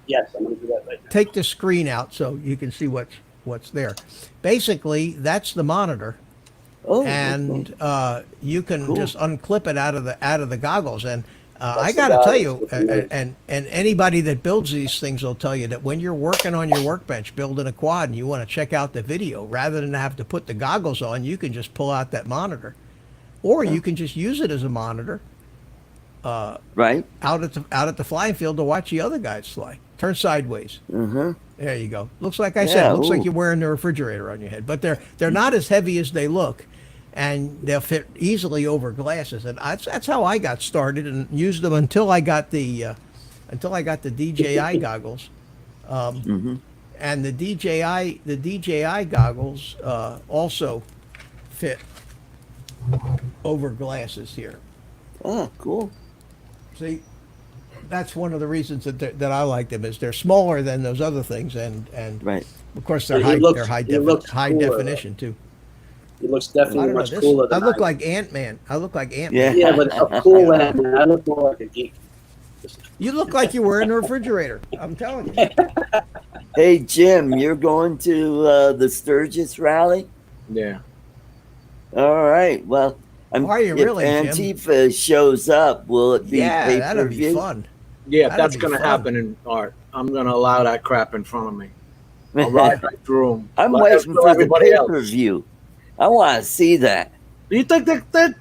Yes, I'm going to do that right now. Take the screen out so you can see what's there. Basically, that's the monitor, Oh, and you can Cool. just unclip it out of the goggles. And I That's got the to tell goggles you, with the mirrors. and anybody that builds these things will tell you that when you're working on your workbench building a quad and you want to check out the video, rather than have to put the goggles on, you can just pull out that monitor, or you can just use it as a monitor right. out at the flying field to watch the other guys fly. Turn sideways. Uh-huh. There you go. Looks like I said. Yeah, Looks like ooh. you're wearing the refrigerator on your head, but they're not as heavy as they look, and they'll fit easily over glasses. And that's how I got started and used them until I got the DJI goggles. And the DJI goggles also fit over glasses here. Oh, cool. See, that's one of the reasons that I like them is they're smaller than those other things, and Right. of course they're He high looks- they're high, he looks high cooler. definition too. It looks I definitely don't know. much cooler I than look like Ant-Man. I look like Ant-Man. Yeah. Yeah, but a cool Ant-Man. I look more like a geek. You look like you were in a refrigerator. I'm telling you. Hey, Jim, you're going to the Sturgis rally? Yeah. All right. Well, Are you if really, Jim? Antifa shows up, will it be Yeah, that'd be pay-per-view? fun. Yeah, That'd that's be going to fun. happen in art. I'm going to allow that crap in front of me. I'll ride right through them. I'm waiting for the everybody else. pay-per-view. I want to see that. Do you think that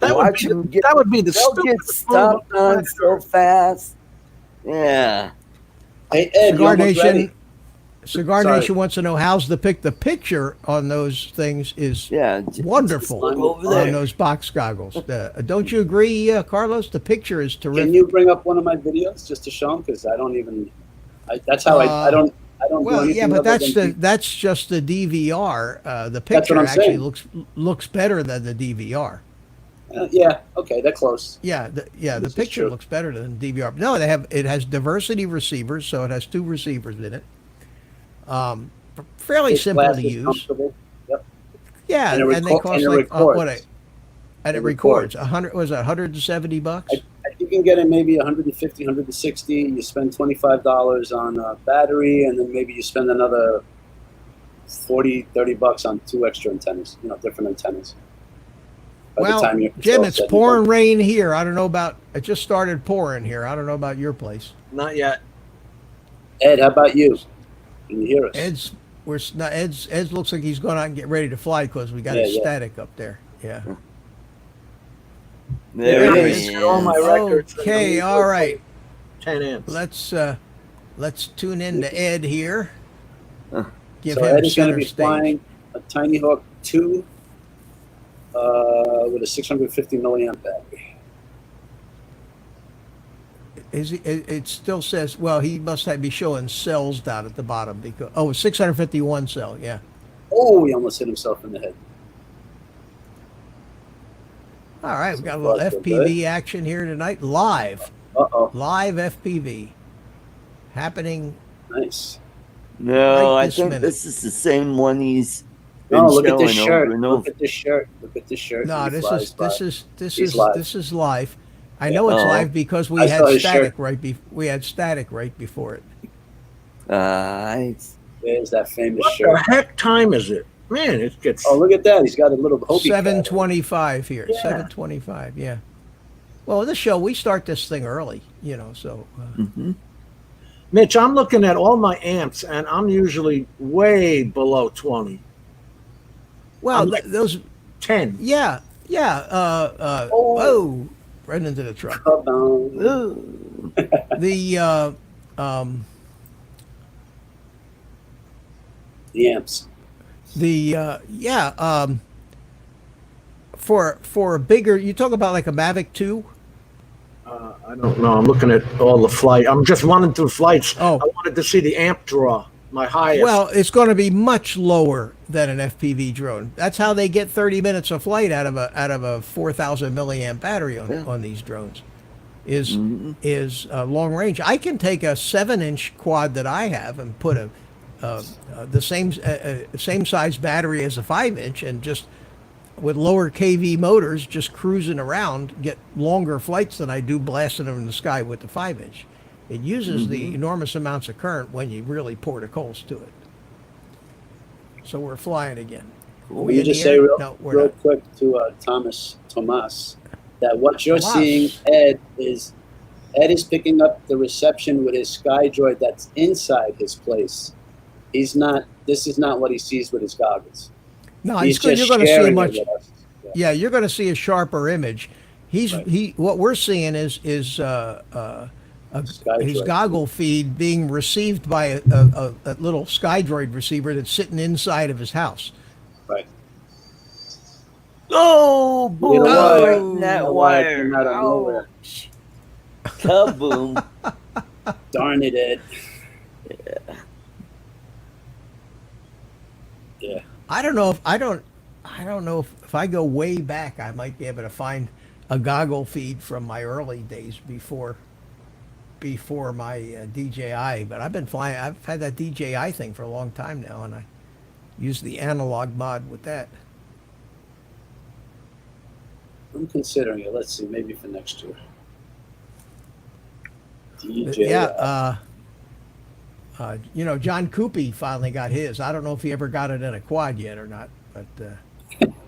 would Watch be them the, get- that would be the They'll get stupidest stomped move on of so fast. Yeah. Hey, Ed, you Cigar almost ready? Nation. Cigar Sorry. Nation wants to know how's the picture on those things is Yeah. wonderful Just over on there. those box goggles. Don't you agree, Carlos? The picture is terrific. Can you bring up one of my videos just to show them? Because I don't even. That's how I don't. I don't do Well, anything yeah, but other than that's just the DVR. The what picture I'm actually saying. looks better than the DVR. Yeah. Okay, they're close. Yeah, the This is picture true. looks better than DVR. No, it has diversity receivers, so it has 2 receivers in it. Fairly This simple glass to is use. comfortable. Yep. Yeah, And it and they reco- cost and it like records. and it It records. records. 100 was that $170? You can get it maybe 150, 160. You spend $25 on a battery, and then maybe you spend another 40, $30 on 2 extra antennas. Different antennas. By the Well, time you're Jim, all it's said and pouring done. rain here. I don't know about. It just started pouring here. I don't know about your place. Not yet. Ed, how about you? Can you hear us? Ed's looks like he's going out and get ready to fly because we got Yeah, a yeah. static up there. Yeah. There There it it is. is. All my records. Okay. All right. 10 amps. Let's tune in to Ed here. Give So him Ed is going to center be stage. flying a Tinyhawk 2 with a 650 milliamp battery. It still says, well, he must be showing cells down at the bottom because 651 cell, yeah. Oh, he almost hit himself in the head. All right, we got a little That's FPV action here tonight, live Uh-oh. Live FPV happening. Nice. No, Right I this think minute. this is the same one he's been No, look at this showing shirt. over and Look over. at this shirt. Look at this shirt. No, He flies by. He's this is live. I know it's Oh. live because we I had saw his static shirt. we had static right before it. There's that famous What shirt. the heck time is it? Man, it gets. Oh, look at that. He's got a little Hobie cat. 7:25 here. Yeah. 7:25. Yeah. Well, this show we start this thing early, so Hmm. Mitch, I'm looking at all my amps, and I'm usually way below 20. well, I'm like- those 10. yeah. Oh, right into the truck. Come on. Ooh. The The amps. for a bigger, you talk about like a Mavic 2. I don't know. I'm looking at all the flight. I'm just running through flights. Oh. I wanted to see the amp draw, my highest. Well, it's going to be much lower than an FPV drone. That's how they get 30 minutes of flight out of a 4,000 milliamp battery on these drones. Is long range. I can take a 7-inch quad that I have and put the same size battery as a 5-inch and just with lower kV motors, just cruising around, get longer flights than I do blasting them in the sky with the 5-inch. It uses the enormous amounts of current when you really pour the coals to it. So we're flying again. Will you just say No, we're real not. quick to Tomas, that what you're Tomas. seeing, Ed is picking up the reception with his SkyDroid that's inside his place. He's not. This is not what he sees with his goggles. No, He's you're just going to see a sharing much. it with us. Yeah, you're going to see a sharper image. Right. What we're seeing is his SkyDroid. goggle feed being received by a little SkyDroid receiver that's sitting inside of his house. Right. Oh, boy. You know why? Right in that You know why it wire. came out of nowhere. Ouch. Kaboom. Darn it, Ed. Yeah. I don't know if I go way back, I might be able to find a goggle feed from my early days before my DJI. But I've been flying. I've had that DJI thing for a long time now, and I use the analog mod with that. I'm considering it. Let's see, maybe for next year. DJ. Yeah. John Coopy finally got his. I don't know if he ever got it in a quad yet or not, but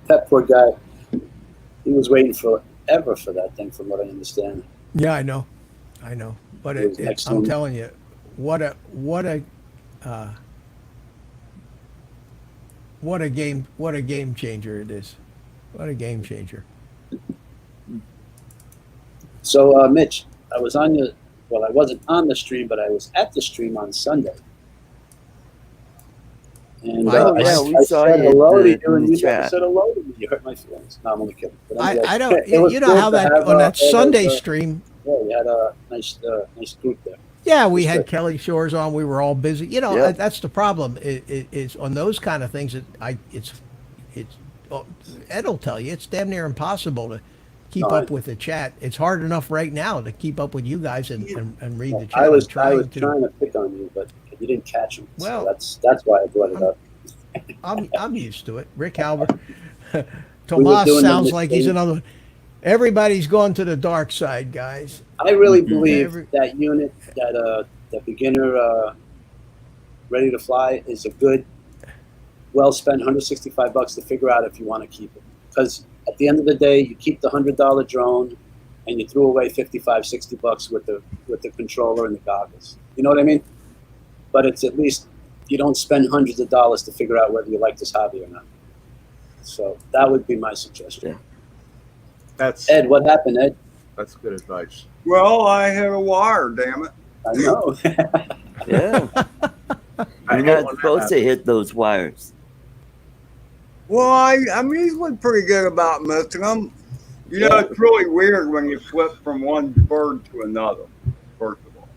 That poor guy. He was waiting forever for that thing, from what I understand. yeah, I know. But It was next to I'm him. telling you, what a game changer it is. What a game changer. So, Mitch, I wasn't on the stream, but I was at the stream on Sunday. And Oh, yeah, we I saw said you hello to in you, and the you never chat. said hello to me. You hurt my feelings. No, I'm only kidding. But I anyway, don't. it was You know cool how to that have, on that all Sunday those, stream. Yeah, we had a nice group there. Yeah, we It's had good. Kelly Shores on. We were all busy. Yeah. That's the problem. It's on those kind of things. Ed will tell you it's damn near impossible to keep No, up with the chat. It's hard enough right now to keep up with you guys and read the chat. I was I'm trying to pick on you, but you didn't catch him. Well, so that's why I brought it up. I'm used to it. Rick Halber. were Tomas doing sounds the like he's thing. another one. Everybody's gone to the dark side, guys. I really believe Every- that unit, that beginner ready to fly, is a good, well spent $165 to figure out if you want to keep it. Because at the end of the day, you keep the $100 drone, and you threw away $55-$60 with the controller and the goggles. You know what I mean? But it's at least you don't spend hundreds of dollars to figure out whether you like this hobby or not. So that would be my suggestion. That's Ed, what happened, Ed? good advice. Well, I hit a wire, damn it. I know. Yeah. I You're hate not when that supposed to hit those wires. Well, I'm usually pretty good about missing them. You know, it's really weird when you flip from one bird to another, first of all.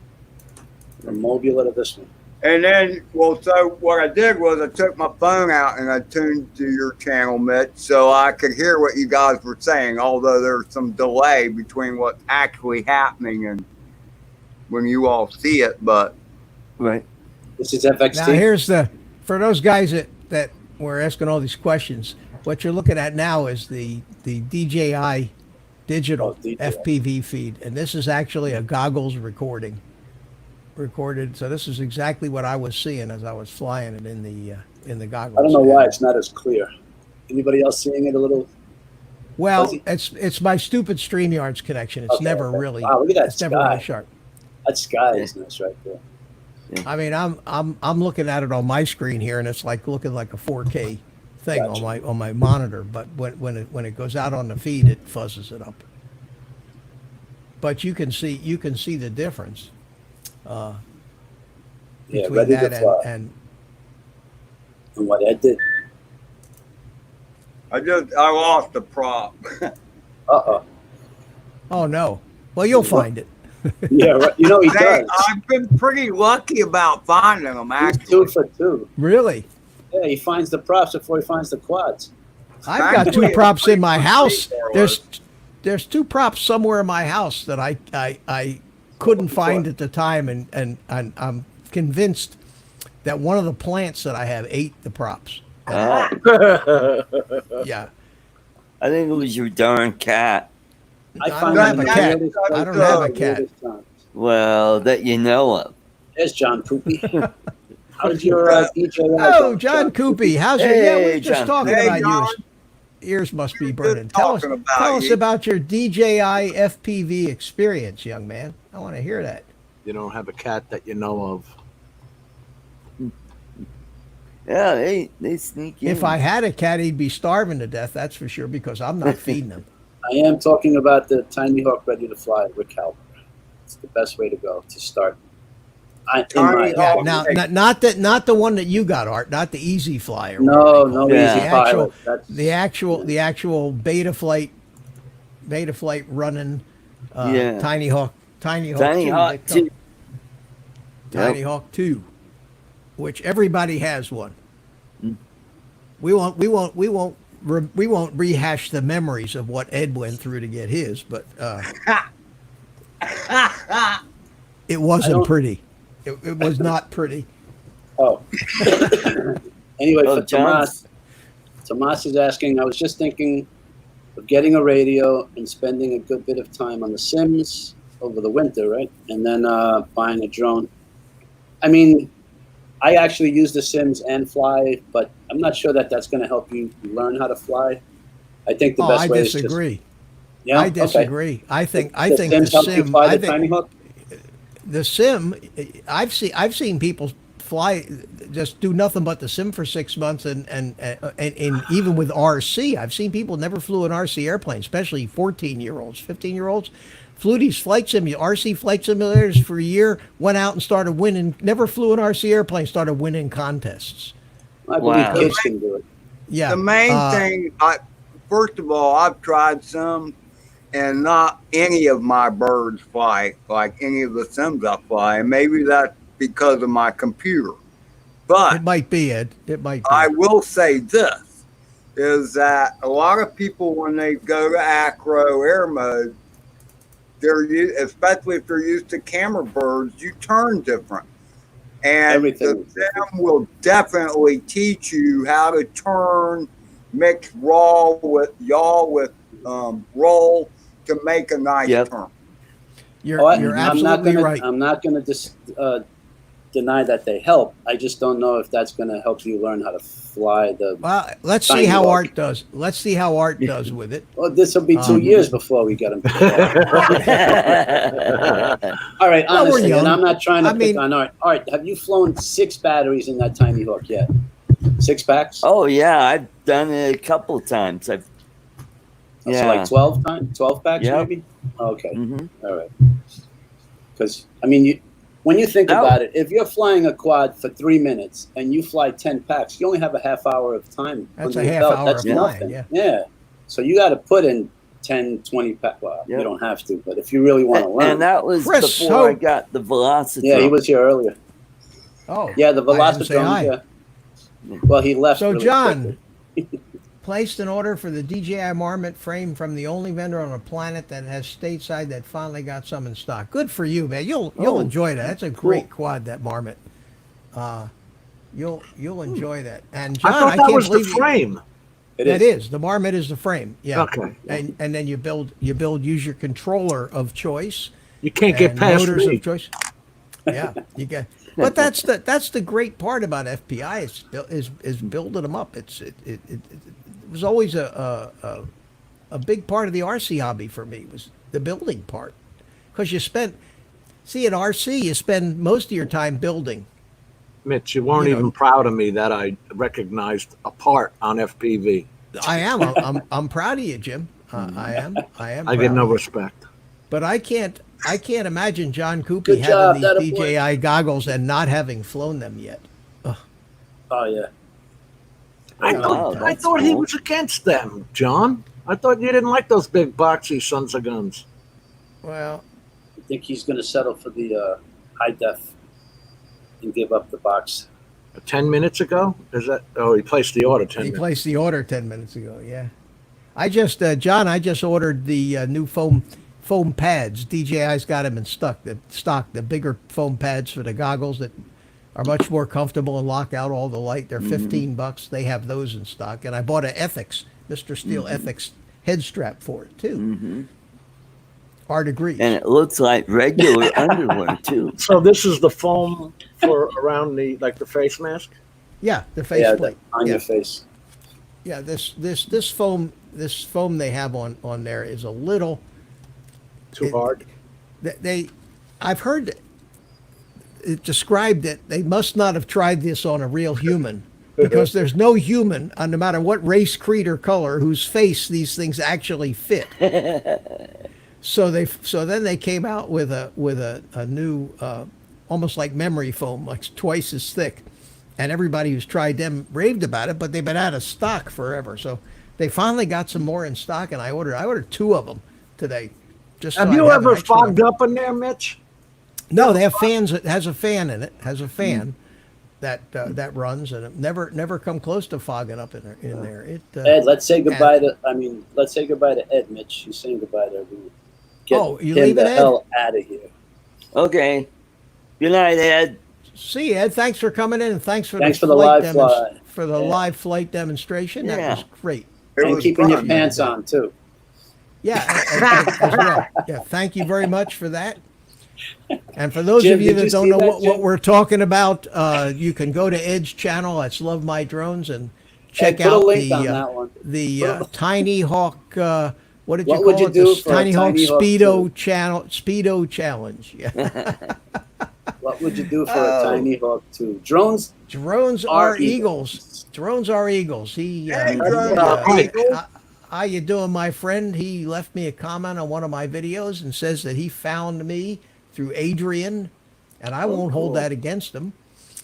From Mobula to this one. And then, so what I did was I took my phone out and I tuned to your channel, Mitch, so I could hear what you guys were saying, although there's some delay between what's actually happening and when you all see it, but Right. This is FXT. Now here's for those guys that were asking all these questions. What you're looking at now is the DJI digital DJI. FPV feed, and this is actually a goggles recorded. So this is exactly what I was seeing as I was flying it in the goggles. I don't know why it's not as clear. Anybody else seeing it a little? Well, fuzzy? it's my stupid StreamYards connection. It's Okay, never okay. really. Wow, look at that it's never sky. really sharp. That sky is nice right there. I mean, I'm looking at it on my screen here, and it's like looking like a 4K thing Gotcha. on my monitor. But when it goes out on the feed, it fuzzes it up. But you can see the difference Yeah, between ready that to fly. and And what Ed did. I lost the prop. Uh-oh. oh no. Well, you'll find it. Yeah, right. You know he Hey, does. I've been pretty lucky about finding them, He's actually. 2 for 2. Really? Yeah, he finds the props before he finds the quads. I've got Actually, two props in my it's house. pretty There's two props somewhere in my house that I couldn't find at the time, and I'm convinced that one of the plants that I have ate the props. Oh, Yeah. I think it was your darn cat. I find don't have them a in the cat. weirdest I don't places have a at the cat. weirdest times. Well, that you know of. There's John Poopy. How's your DJI? Oh, John Coopy, how's your? Yeah, we Hey, were just John. talking Hey, about John. you. Ears must be Good burning. Tell us talking about you. about your DJI FPV experience, young man. I want to hear that. You don't have a cat that you know of. Yeah, they sneak in. If I had a cat, he'd be starving to death. That's for sure, because I'm not feeding him. I am talking about the Tinyhawk ready to fly with Calvin. It's the best way to go to start. Tiny Yeah, Hawk. now not the one that you got, Art, not the Easy Fly. Or No, whatever they call no it. Yeah. easy The pilot. actual, the actual beta flight running Yeah. Tinyhawk Tiny 2, Hawk they call- 2. Yep. Tinyhawk 2, which everybody has one. Mm. We won't rehash the memories of what Ed went through to get his, but it wasn't pretty. It was not pretty. Oh. Anyway, Oh, for Tomas, Tomas is asking, I was just thinking of getting a radio and spending a good bit of time on the Sims over the winter, right? And then buying a drone. I mean, I actually use the Sims and fly, but I'm not sure that that's going to help you learn how to fly. I think the best I way is just... disagree. Yeah? I Okay. disagree. I think The the Sims help you Sim. fly I the think Tinyhawk? the Sim. I've seen people fly, just do nothing but the Sim for 6 months, and even with RC, I've seen people never flew an RC airplane, especially 14-year-olds, 15-year-olds. Flew these RC flight simulators for a year, went out and started winning, never flew an RC airplane, started winning contests. I believe Wow. kids can do it. Yeah. The main thing, first of all, I've tried some, and not any of my birds fly like any of the Sims I fly. And maybe that's because of my computer. But It might be, Ed. It might be. I will say this, is that a lot of people, when they go to acro air mode, especially if they're used to camera birds, you turn different. And Everything. the Sim will definitely teach you how to turn, mix raw with roll to make a nice Yep. turn. You're I'm absolutely right. I'm not going to deny that they help. I just don't know if that's going to help you learn how to fly the. Well, let's see how Tinyhawk. Art does. Let's see how Art does with it. Well, this will be 2 years before we get him. All right, Well, we're honestly, young. and I'm not trying to I pick mean- on Art. Art, have you flown 6 batteries in that Tinyhawk yet? 6 packs? Oh yeah, I've done it a couple times. So yeah. like 12 packs Yep. maybe? Okay, Mhm. all right. Because, I mean, when you think No. about it, if you're flying a quad for 3 minutes and you fly 10 packs, you only have a half hour of time. That's under a your half belt. hour That's of flying, nothing. yeah. So you got to put in 10, 20 packs. Well, Yep. you don't have to, but if you really want to learn. And that was Chris before I Hope. got the Velocity. Yeah, he was here earlier. Oh, Yeah, the I didn't say Velocitron. hi. Yeah. Well, he left. So, really John, quickly. placed an order for the DJI Marmot frame from the only vendor on the planet that has stateside that finally got some in stock. Good for you, man. You'll enjoy that. That's a great quad, that Marmot. You'll enjoy that. And John, I thought that can't was the believe frame. It is. The Marmot is the frame. Yeah. Okay. And then use your controller of choice. You can't get and past motors me. of choice. Yeah, you get. But that's the great part about FPI is building them up. It was always a big part of the RC hobby for me, was the building part, because in RC you spend most of your time building. Mitch, you weren't even proud of me that I recognized a part on FPV. I am. I'm proud of you, Jim. I am. I get no respect. But I can't imagine John Coopy Good job, having these that DJI goggles and not having flown them yet. Ugh. Oh yeah. I thought he was against them, John. I thought you didn't like those big boxy sons of guns. Well, I think he's going to settle for the high def and give up the box. 10 minutes ago? Is that? Oh, he placed the order 10 he minutes. placed the order 10 minutes ago. Yeah, I just ordered the new foam pads. DJI's got them in stock. The bigger foam pads for the goggles that are much more comfortable and lock out all the light. They're $15. They have those in stock, and I bought an Ethics, Mr. Steel Ethics head strap for it too. R degrees. And it looks like regular underwear too. So this is the foam for around the face mask? Yeah, the face plate on your face. Yeah, this foam they have on there is a little too hard. I've heard it described that they must not have tried this on a real human, because there's no human, no matter what race, creed, or color, whose face these things actually fit. So then they came out with a new almost like memory foam, like twice as thick, and everybody who's tried them raved about it, but they've been out of stock forever. So they finally got some more in stock, and I ordered 2 of them today. Have you ever fogged up in there, Mitch? No, they have fans. It has a fan in it. Has a fan that runs, and it never come close to fogging up in there. Ed, let's say goodbye to Ed, Mitch. He's saying goodbye to everyone. You Get leaving, the Ed? hell out of here. Okay. Good night, Ed. See you, Ed. Thanks for coming in, and thanks for the live flight. For the live flight demonstration. Yeah. That was great. And keeping your pants on too. Yeah, as well. Yeah, thank you very much for that. And for those Jim, of you did that you don't see know that, what Jim? we're talking about, you can go to Ed's channel. That's Love My Drones, and check Hey, put a out link on that one. the Tinyhawk. What did you What call would you it? do The for a Tinyhawk Tinyhawk Speedo Challenge. Yeah. What would you do for a Tinyhawk 2? Drones are eagles. Drones are eagles. How you doing, my friend? He left me a comment on one of my videos and says that he found me through Adrian, and I won't hold that against him.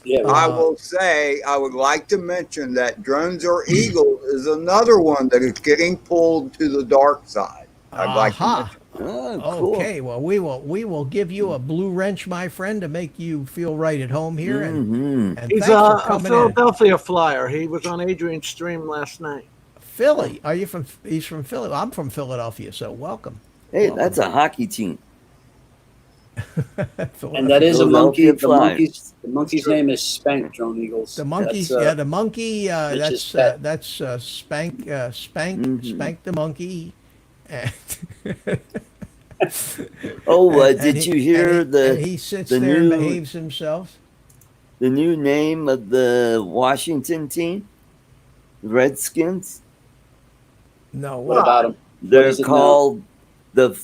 Yeah, I will say, I would like to mention that Drones are Eagles is another one that is getting pulled to the dark side. I'd like to mention. Oh, cool. Okay, well, we will give you a blue wrench, my friend, to make you feel right at home here. And He's thanks for a coming Philadelphia flyer. He was on Adrian's stream last night. Philly. Are you from? He's from Philly. I'm from Philadelphia, so welcome. Hey, that's a hockey team. and that is a monkey. Philadelphia The monkey's name is Spank, Drone Eagles. The monkeys, the monkey. That's Spank. Spank the monkey. Did you hear he sits the there and new behaves himself? the new name of the Washington team, the Redskins? No. What about them? They're called the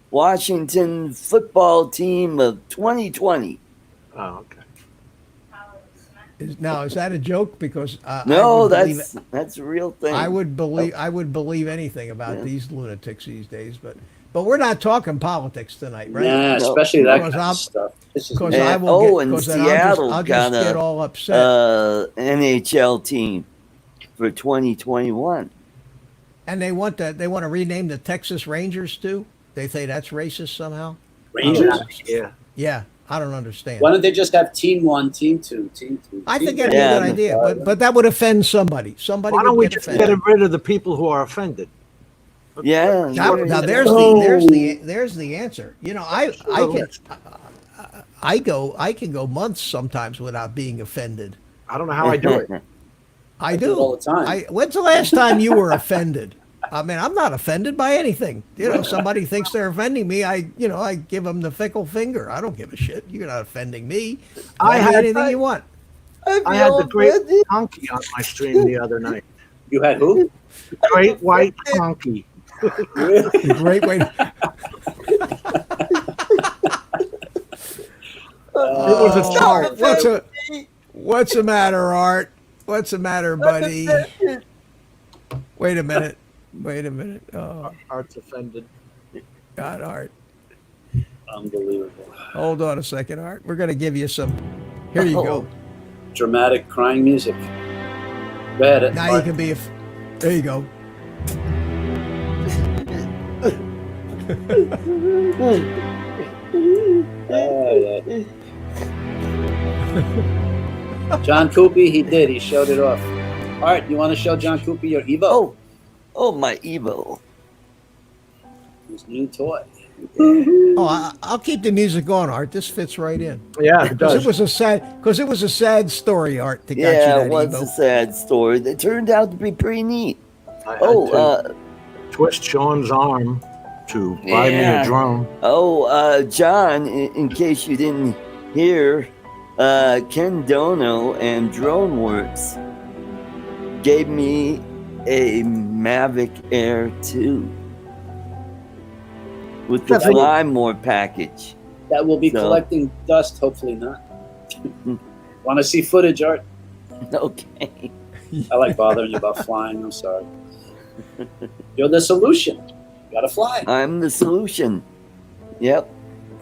Washington Football Team of 2020. Oh, okay. Is that a joke? Because No, that's a real thing. I would believe anything about these lunatics these days, but we're not talking politics tonight, right? Yeah, especially that kind of stuff. Because I will and get, Seattle I'll just get all upset. NHL team for 2021. And they want to rename the Texas Rangers too. They say that's racist somehow. Rangers? Yeah. Yeah, I don't understand. Why don't they just have team 1, team 2, team 3? I think team that'd be a Yeah. good idea, but that would offend somebody. Somebody Why don't would we get just offended. get rid of the people who are offended? Yeah. Now, yeah. now there's the answer. You know, I can go months sometimes without being offended. I don't know how I do it. I do do it all the time. When's the last time you were offended? I mean, I'm not offended by anything. You know, somebody thinks they're offending me. I give them the fickle finger. I don't give a shit. You're not offending me. I Call me had- anything you want. I had the great honky on my stream the other night. You had who? Great white honky. Great way. It was a start. What's the matter, Art? What's the matter, buddy? Wait a minute. Oh, Art's offended. God, Art. Unbelievable. Hold on a second, Art. We're gonna give you some. Here you go. Dramatic crying music. Go ahead. Now you can be. There you go. John Coopy, he did. He showed it off. All right, you want to show John Coopy your Evo? Oh, my Evo. His new toy. Oh, I'll keep the music going, Art. This fits right in. Yeah, it Because does. it was a sad story, Art. That got you Yeah, that it was Evo. a sad story. That turned out to be pretty neat. I had to Oh, twist Sean's arm to buy me Yeah. a drone. John, in case you didn't hear, Ken Dono and DroneWorks gave me a Mavic Air 2 with the That's a- Fly More package. That will be So- collecting dust, hopefully not. Want to see footage, Art? Okay. I like bothering you about flying. I'm sorry. You're the solution. You gotta fly. I'm the solution. Yep.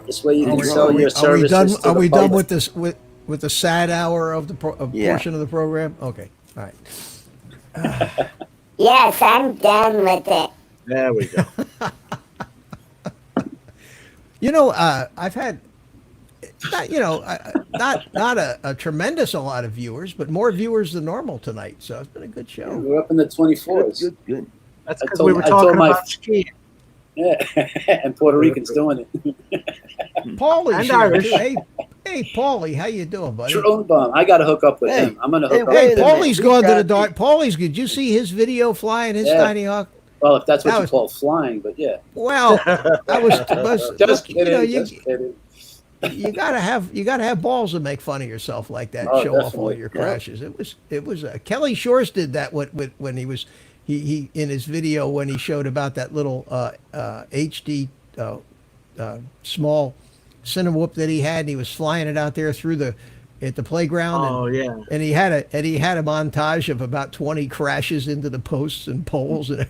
This way you can Are sell your services. Are we done public. with this with the sad hour of the Yeah. portion of the program? Okay, all right. Yes, I'm done with it. There we go. You know, I've had, not a tremendous a lot of viewers, but more viewers than normal tonight. So it's been a good show. We're up in the 24s. Good. That's I because told- we were I told talking my- about skiing. Yeah, and Puerto Ricans doing it. Paulie's And here Irish. too. Hey, Paulie, how you doing, buddy? Drone bomb. I gotta hook up with Hey, him. I'm gonna hey, hook up wait with a him. minute. Paulie's We going to got the dark. Paulie's, did you see his video flying his Yeah. Tiny Hawk? Well, if that's what That you was- call flying, but yeah. Well, I was Just look, kidding. you Just kidding. you gotta have balls to make fun of yourself like that. Oh, Show off all definitely. your Yeah. crashes. It was Kelly Shores did that when he was he in his video when he showed about that little HD small Cinewhoop that he had, and he was flying it out there at the playground. Oh, yeah. And he had a montage of about 20 crashes into the posts and poles and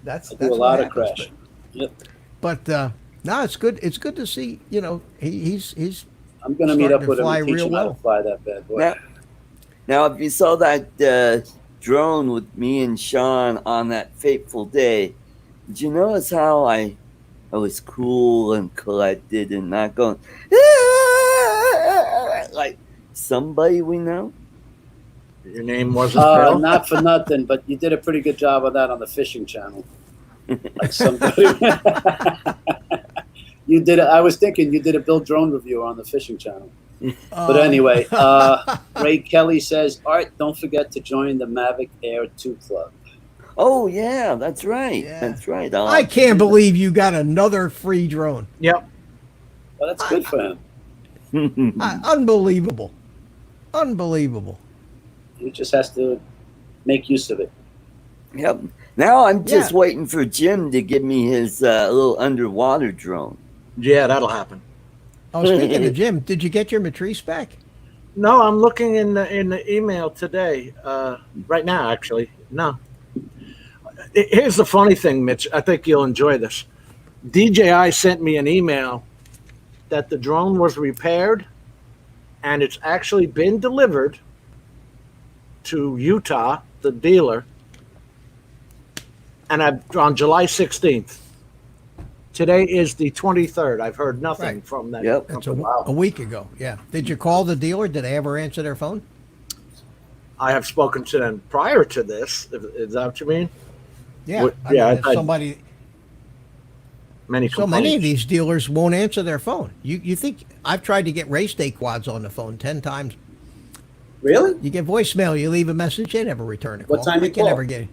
that's I that's do a what lot of happens, crash. Yep. But no, it's good. It's good to see. You know, he's I'm gonna meet starting up to with him fly and teach real him how well. to fly that bad boy. Now, if you saw that drone with me and Sean on that fateful day, did you notice how I was cool and collected and not going like somebody we know? Your name wasn't Phil? Not for nothing, but you did a pretty good job of that on the fishing channel. Like somebody. You did. I was thinking you did a Bill Drone review on the fishing channel. But anyway, Ray Kelly says, Art, don't forget to join the Mavic Air 2 Club. Oh yeah, that's right. Yeah. That's right. I can't believe you got another free drone. Yep. Well, that's good for him. Unbelievable. Unbelievable. He just has to make use of it. Yep. Now I'm just Yeah. waiting for Jim to give me his little underwater drone. Yeah, that'll happen. Oh, speaking of Jim, did you get your Matrice back? No, I'm looking in the email today. Right now, actually. No. Here's the funny thing, Mitch. I think you'll enjoy this. DJI sent me an email that the drone was repaired and it's actually been delivered to Utah, the dealer, and on July 16th. Today is the 23rd. I've heard nothing Right. from that. Yep. That's company. a week ago. Yeah. Did you call the dealer? Did they ever answer their phone? I have spoken to them prior to this. Is that what you mean? Yeah. What- I yeah, mean, if I- somebody. Many So many of complaints. these dealers won't answer their phone. You think I've tried to get race day quads on the phone 10 times. Really? You get voicemail, you leave a message, they never return a call. What time I you can call? never get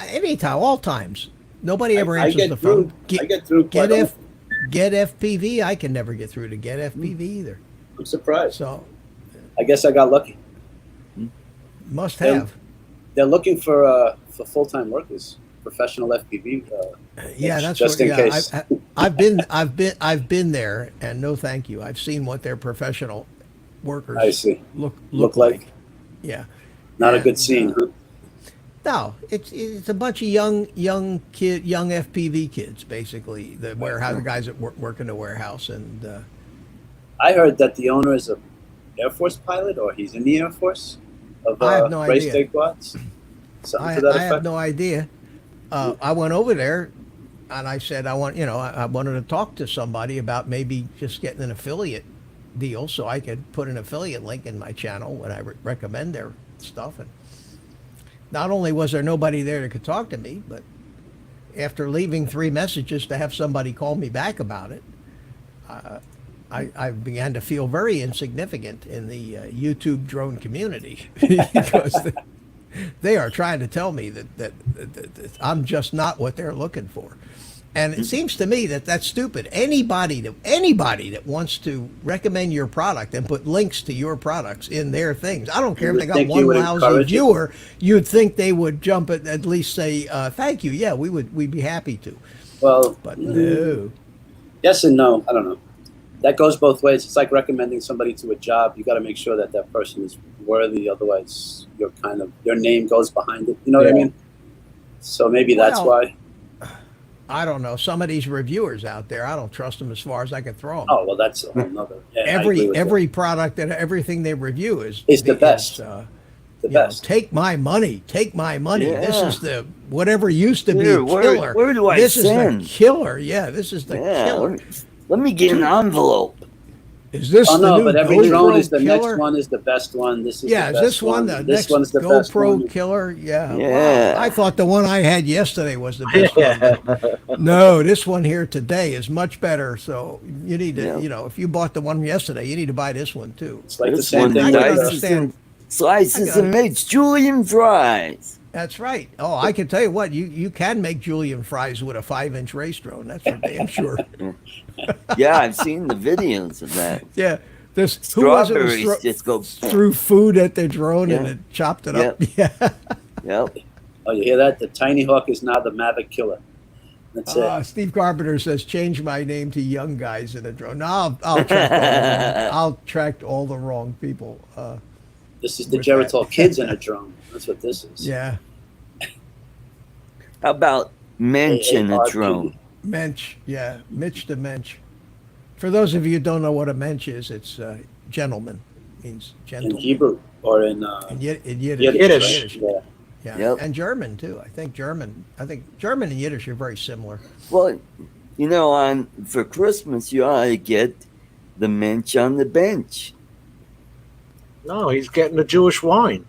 anytime, all times. Nobody ever I answers get the through. phone. I get through Get quite F, get FPV. I can never get through to get FPV either. I'm surprised. So I guess I got lucky. must Yeah. have. They're looking for full-time workers, professional FPV. Yeah, that's just what. in Yeah, case. I've been there, and no, thank you. I've seen what their professional workers I see. look like. Yeah. Not a And, good scene. Huh? No, it's a bunch of young FPV kids, basically. The warehouse, the guys that work in the warehouse, and I heard that the owner is a Air Force pilot, or he's in the Air Force of I have no race idea. day quads. Something I to that have effect. no idea. I went over there, and I said I wanted to talk to somebody about maybe just getting an affiliate deal, so I could put an affiliate link in my channel when I recommend their stuff. And not only was there nobody there that could talk to me, but after leaving 3 messages to have somebody call me back about it, I began to feel very insignificant in the YouTube drone community because they are trying to tell me that I'm just not what they're looking for. And it seems to me that that's stupid. Anybody that wants to recommend your product and put links to your products in their things, I don't care if You they would got think you one would lousy encourage it. viewer, you'd think they would jump at least say, thank you. Yeah, we'd be happy to. Well, But no. yes and no. I don't know. That goes both ways. It's like recommending somebody to a job. You got to make sure that that person is worthy. Otherwise, your name goes behind it. You know what I Yeah. mean? So maybe that's Well, why. I don't know. Some of these reviewers out there, I don't trust them as far as I can throw them. Oh well, that's a whole nother. Yeah, I agree with every product and everything they review is the best. the the best. take my money. Take my money. This Yeah. is the whatever used to be Here, a where- killer. where do I this send? is the killer. Yeah, this is the Yeah, killer. let me get an envelope. Is this Oh the no, new but every GoPro drone is the killer? next one is the best one. This is Yeah, the is best this one the This next one's the best GoPro one. killer? Yeah. Yeah. Wow. I thought the one I had yesterday was the best one. No, this one here today is much better. So you need to, Yeah. if you bought the one yesterday, you need to buy this one too. It's like the This same one thing. I with can the- dices understand. and slices I and makes Julian fries. That's right. Oh, I can tell you what, you can make julienne fries with a 5-inch race drone. That's for damn sure. Yeah, I've seen the videos of that. Yeah. There's who was it who Strawberries just go. threw food at their drone and Yeah. it chopped it up. Yeah. Yep. Oh, you hear that? The Tinyhawk is now the Mavic Killer. That's it. Steve Carpenter says, change my name to Young Guys in a Drone. No, I'll track all the wrong, I'll track all the wrong people. This is the with that. Geritol Kids in a drone. That's what this is. Yeah. How about mention a AARP. drone? Mensch. Yeah. Mitch to Mensch. For those of you who don't know what a Mensch is, it's gentleman. Means In gentleman. Hebrew or in In Yiddish. Yiddish. Yeah. Yeah. Yep. And German too. I think German and Yiddish are very similar. Well, for Christmas you ought to get the mensch on the bench. No, he's getting the Jewish wine.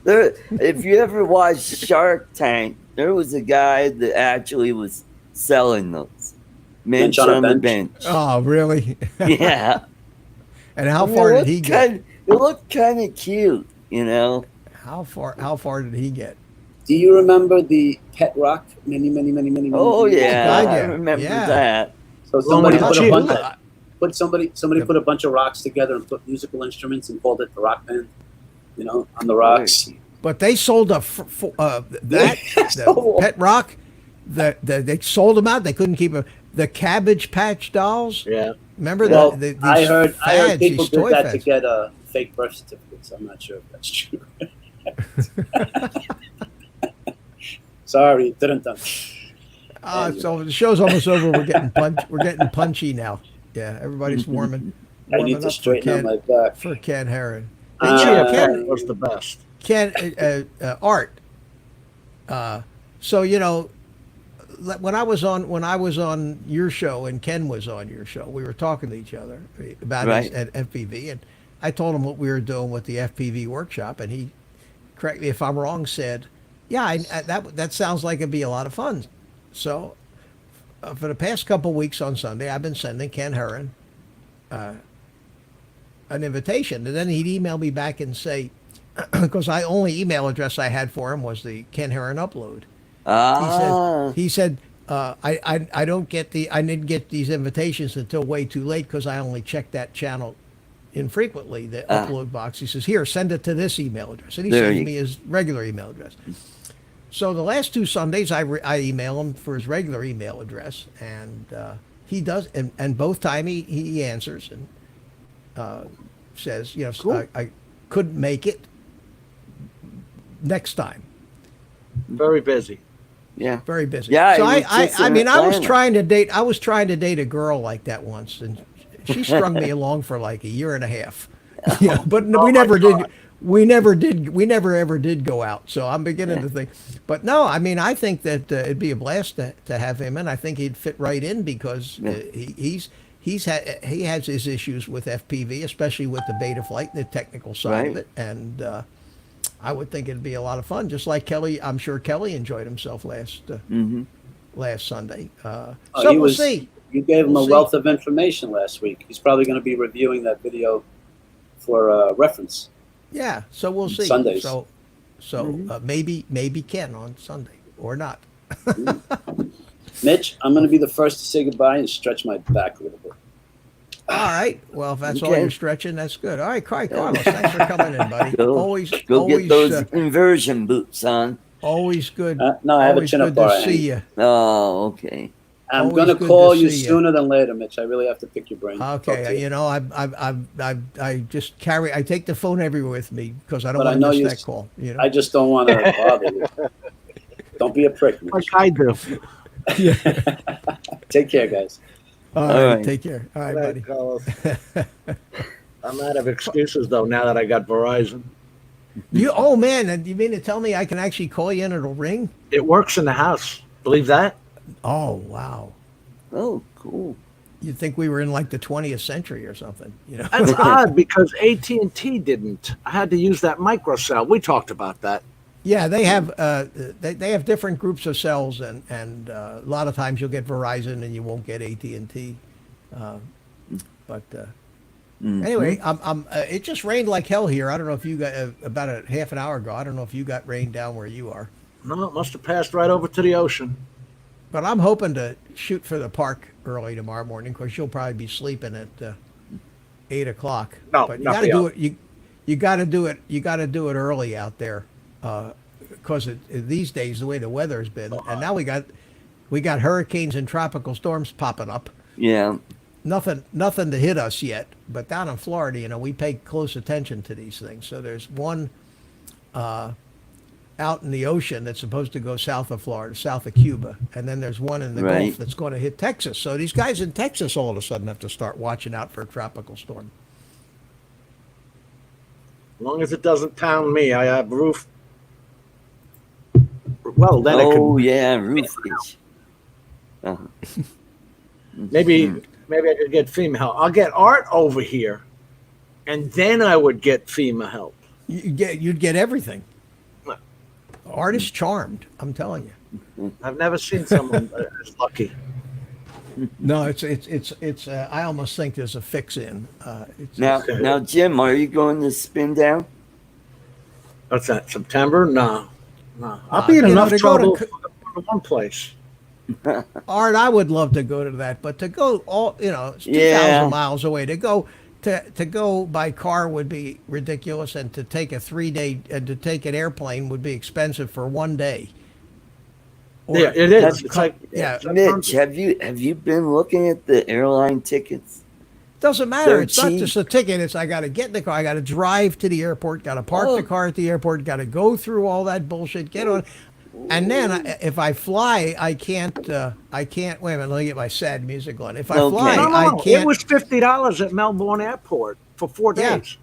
There, if you ever watched Shark Tank, there was a guy that actually was selling those mensch on the bench. Oh, really? Yeah. And how I mean, far it did he looked get? It looked kind of cute, How far did he get? Do you remember the Pet Rock? Many. Oh yeah, God, I yeah. remember Yeah. that. So somebody Well, put a gee, bunch. Uh, Somebody put a bunch of rocks together and put musical instruments and called it the Rock Band. On the rocks. But they sold the Pet Rock. They sold them out. They couldn't keep them. The Cabbage Patch Dolls. Yeah. Remember Well, these I heard fads, people these did toy that to fads. get fake birth certificates. I'm not sure if that's true. Sorry, didn't done. So the show's almost over. We're getting punchy now. Yeah, everybody's warming. I need warming to up straighten out my back. for Ken Herron. Ken was the best. Ken Art. So when I was on your show and Ken was on your show, we were talking to each other about Right. his FPV, and I told him what we were doing with the FPV workshop, and he, correct me if I'm wrong, said, "Yeah, that sounds like it'd be a lot of fun." So, for the past couple weeks on Sunday, I've been sending Ken Herron an invitation, and then he'd email me back and say, because I only email address I had for him was the Ken Herron upload. Ah. He said, I didn't get these invitations until way too late because I only check that channel infrequently, the upload box. He says, here, send it to this email address. And he There sends you- me his regular email address. So the last 2 Sundays, I email him for his regular email address, and he does, and both time he answers and says, Cool. I couldn't make it next time. Very busy. Yeah. Very busy. Yeah, So it was just I in mean, I was Atlanta. trying to date a girl like that once, and she strung me along for like a year and a half. Yeah, but we never did. We never ever did go out. So I'm beginning to think, but no, I mean, I think that it'd be a blast to have him in. I think he'd fit right in because he has his issues with FPV, especially with the beta flight, the technical side of Right. it, and I would think it'd be a lot of fun. Just like Kelly, I'm sure Kelly enjoyed himself last Sunday. So we'll see. You gave him We'll a see. wealth of information last week. He's probably going to be reviewing that video for reference. Yeah, so we'll see. Sundays. So maybe Ken on Sunday or not. Mitch, I'm going to be the first to say goodbye and stretch my back a little bit. All right. Well, if that's all Okay. you're stretching, that's good. All right, Carlos, thanks for coming in, buddy. Go, always go get always those inversion boots on. always good. No, I have a always chin-up good bar. to see you. Oh, okay. I'm Always going to good call to you see you. sooner than later, Mitch. I really have to pick your brain. Talk to Okay, you. I just I take the phone everywhere with me because I don't But I want know to you- miss that call. I just don't want to bother you. Don't be a prick, Like Mitch. I do. Take care, guys. All All right, right. take care. All right, buddy. I'm out of excuses though now that I got Verizon. Oh man, and you mean to tell me I can actually call you and it'll ring? It works in the house. Believe that? Oh wow. Oh, cool. You'd think we were in like the 20th century or something, you know? That's odd because AT&T didn't. I had to use that microcell. We talked about that. Yeah, they have they have different groups of cells, and a lot of times you'll get Verizon and you won't get AT&T. But anyway, it just rained like hell here. I don't know if you got about a half an hour ago. I don't know if you got rain down where you are, No, it must have passed right over to the ocean. but I'm hoping to shoot for the park early tomorrow morning because you'll probably be sleeping at 8 o'clock. No, but you not got to be do up. it. You got to do it. You got to do it early out there, because these days the way the weather's been, and now we got hurricanes and tropical storms popping up. Yeah. Nothing to hit us yet, but down in Florida, we pay close attention to these things. So there's one out in the ocean that's supposed to go south of Florida, south of Cuba, and then there's one in the Right. Gulf that's going to hit Texas. So these guys in Texas all of a sudden have to start watching out for a tropical storm. As long as it doesn't pound me, I have roof. Well, then it Oh, could yeah, roofage. maybe I could get FEMA help. I'll get Art over here, and then I would get FEMA help. You'd get everything. Artist charmed, I'm telling you. I've never seen someone as lucky. No, it's. I almost think there's a fix in. Now, Jim, are you going to spin down? What's that? September? No. I'll be in enough to go trouble to- to go to one place. Art, I would love to go to that, but to go it's 2,000 Yeah. miles away. To go by car would be ridiculous, and to take a 3-day and to take an airplane would be expensive for one day. Or- Yeah, it is. That's- It's like Yeah. Mitch, have you been looking at the airline tickets? Doesn't matter. They're It's not cheap. just a ticket. It's I got to get in the car. I got to drive to the airport. Got to park the car at the airport. Got to go through all that bullshit. Get on, and then if I fly, I can't. Wait a minute. Let me get my sad music on. If I Okay. fly, no. I can't. It was $50 at Melbourne Airport for 4 Yeah. days.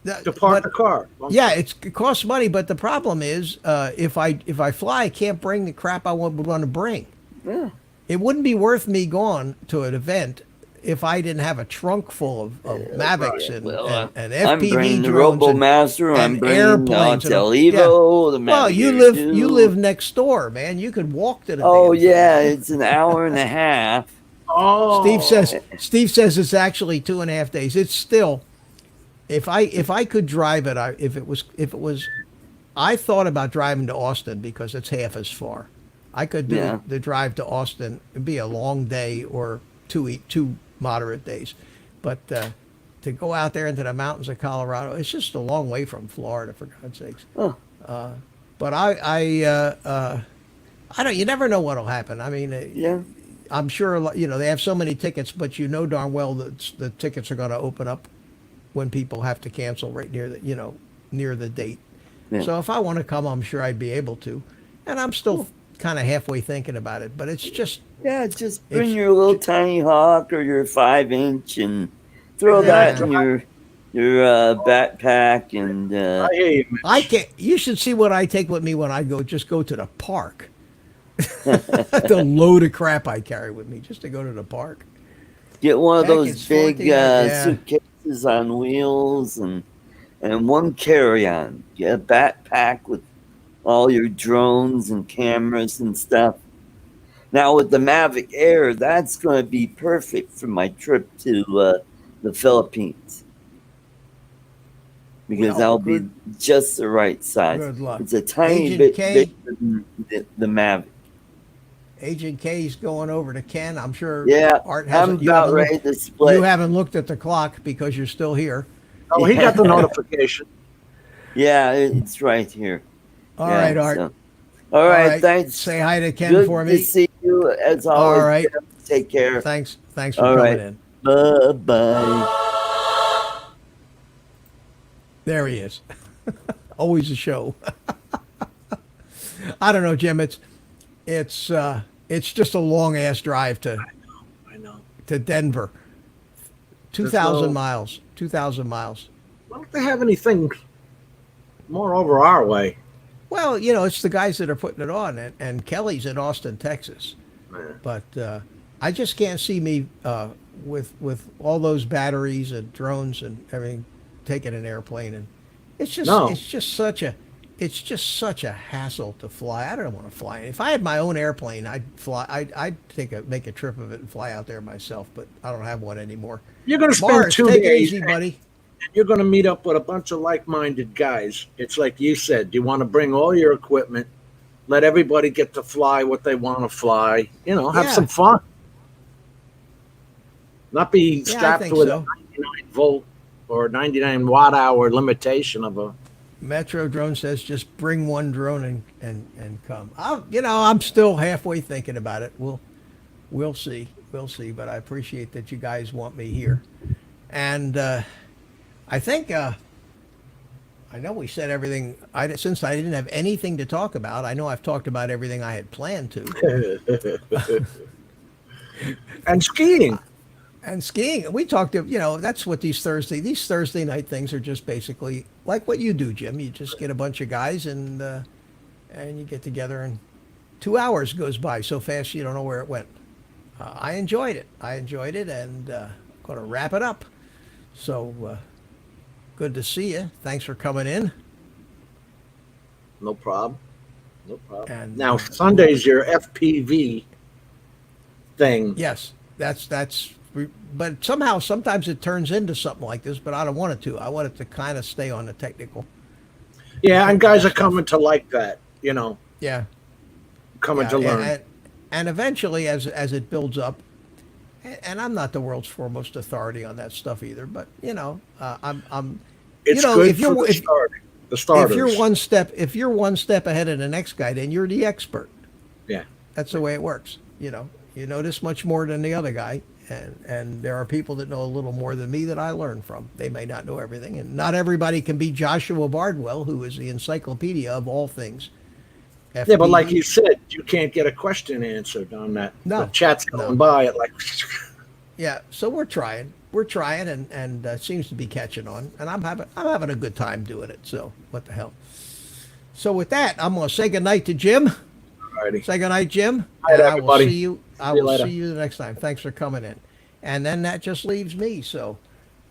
to park the car. Yeah, it costs money, but the problem is, if I fly, I can't bring the crap I would want to bring. Yeah. It wouldn't be worth me going to an event if I didn't have a trunk full of Mavics and FPV I'm bringing the drones RoboMaster. I'm and bringing airplanes. Del Evo. The Well, Mavic you Air live 2. you live next door, man. You could walk to the. Oh damn thing. yeah, it's an hour and a half. Oh, Steve says it's actually 2.5 days. It's still, if I could drive it, if it was, I thought about driving to Austin because it's half as far. I could do the drive to Austin. It'd be a long day or two moderate days, but to go out there into the mountains of Colorado, it's just a long way from Florida, for God's sakes. Oh. But I don't. You never know what'll happen. I mean, Yeah. I'm sure they have so many tickets, but you know darn well that the tickets are going to open up when people have to cancel right near the near the date. Yeah. So if I want to come, I'm sure I'd be able to, and I'm still kind of halfway thinking about it. But it's just Just bring your little Tinyhawk or your 5-inch and throw that in your backpack and. I hear you, Mitch. I can't. You should see what I take with me when I go to the park. The load of crap I carry with me just to go to the park. Get one of Heck, those it's big 14, suitcases on wheels and one carry-on. Get a backpack with all your drones and cameras and stuff. Now with the Mavic Air, that's going to be perfect for my trip to the Philippines. Because that'll be just the right size. Good luck. It's a tiny Agent bit K? bigger than the Mavic. Agent K's going over to Ken. I'm sure. Yeah, Art I'm hasn't. about ready to split. You haven't looked at the clock because you're still here. Oh, he got the notification. Yeah, it's right here. All right, Art. So. All right, thanks. Say hi to Ken Good for to me. see you as always. All right. Take care. Thanks for All coming right. in. Bye-bye. There he is. Always a show. I don't know, Jim. It's just a long ass drive I know. to Denver. 2,000 miles. 2,000 miles. Why don't they have anything more over our way? Well, it's the guys that are putting it on, and Kelly's in Austin, Texas. Man. But I just can't see me with all those batteries and drones and everything taking an airplane, and it's just such a hassle to fly. I don't want to fly. If I had my own airplane, I'd fly. I'd make a trip of it and fly out there myself. But I don't have one anymore. You're going to spend Mars, 2 take it days. easy, buddy. You're going to meet up with a bunch of like-minded guys. It's like you said. You want to bring all your equipment. Let everybody get to fly what they want to fly. Have some fun. Not be strapped think to a so. 99 volt or 99 watt hour limitation of a. Metro Drone says just bring one drone and come. I'm still halfway thinking about it. We'll see. But I appreciate that you guys want me here, and I think I know we said everything. Since I didn't have anything to talk about, I know I've talked about everything I had planned to. And skiing. And skiing, we talked to, that's what these Thursday night things are just basically like what you do, Jim. You just get a bunch of guys and you get together and 2 hours goes by so fast you don't know where it went. I enjoyed it. And I'm going to wrap it up. So good to see you. Thanks for coming in. No problem. And Now, Sunday's your FPV thing. yes, but sometimes it turns into something like this, but I don't want it to. I want it to kind of stay on the technical. Yeah, and guys are coming to like that, Yeah. coming to learn. And eventually, as it builds up, and I'm not the world's foremost authority on that stuff either, but I'm. It's good for the starters. If you're one step ahead of the next guy, then you're the expert. Yeah. That's the way it works. You know this much more than the other guy, and there are people that know a little more than me that I learn from. They may not know everything, and not everybody can be Joshua Bardwell, who is the encyclopedia of all things. FPV. Yeah, but like you said, you can't get a question answered on that. No. The chat's going by at like. Yeah, so we're trying. we're trying, and it seems to be catching on, and I'm having a good time doing it. So what the hell? So with that, I'm gonna say goodnight to Jim. Alrighty. Say goodnight, Jim. Night, And I will everybody. see you. I See you will later. see you the next time. Thanks for coming in. And then that just leaves me. So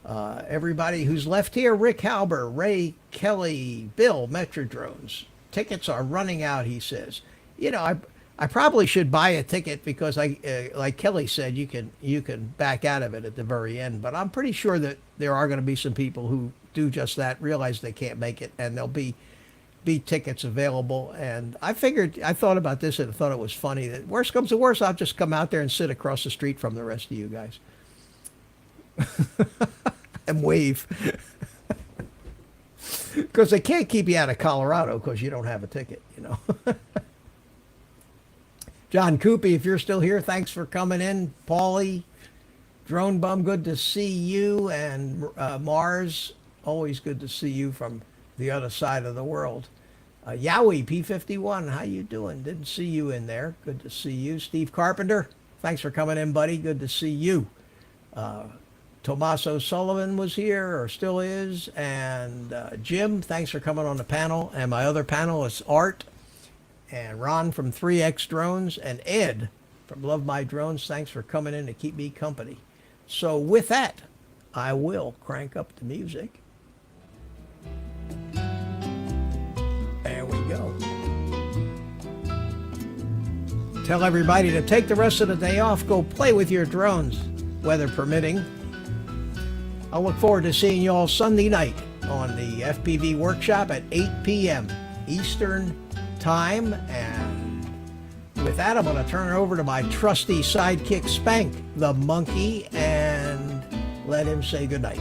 everybody who's left here: Rick Halber, Ray Kelly, Bill Metrodrones. Tickets are running out, he says. You know, I probably should buy a ticket because like Kelly said, you can back out of it at the very end. But I'm pretty sure that there are going to be some people who do just that, realize they can't make it, and there'll be tickets available. And I thought about this and I thought it was funny that worst comes to worst, I'll just come out there and sit across the street from the rest of you guys and wave. Because they can't keep you out of Colorado because you don't have a ticket, you know. John Coopy, if you're still here, thanks for coming in. Paulie, Drone Bum, good to see you. And Mars, always good to see you from the other side of the world. Yowie, P51, how you doing? Didn't see you in there. Good to see you. Steve Carpenter, thanks for coming in, buddy. Good to see you. Tommaso Sullivan was here, or still is. And Jim, thanks for coming on the panel. And my other panelists, Art and Ron from 3X Drones, and Ed from Love My Drones. Thanks for coming in to keep me company. So with that, I will crank up the music. There we go. Tell everybody to take the rest of the day off. Go play with your drones, weather permitting. I'll look forward to seeing you all Sunday night on the FPV workshop at 8 p.m. Eastern Time. And with that, I'm going to turn it over to my trusty sidekick, Spank the monkey, and let him say goodnight.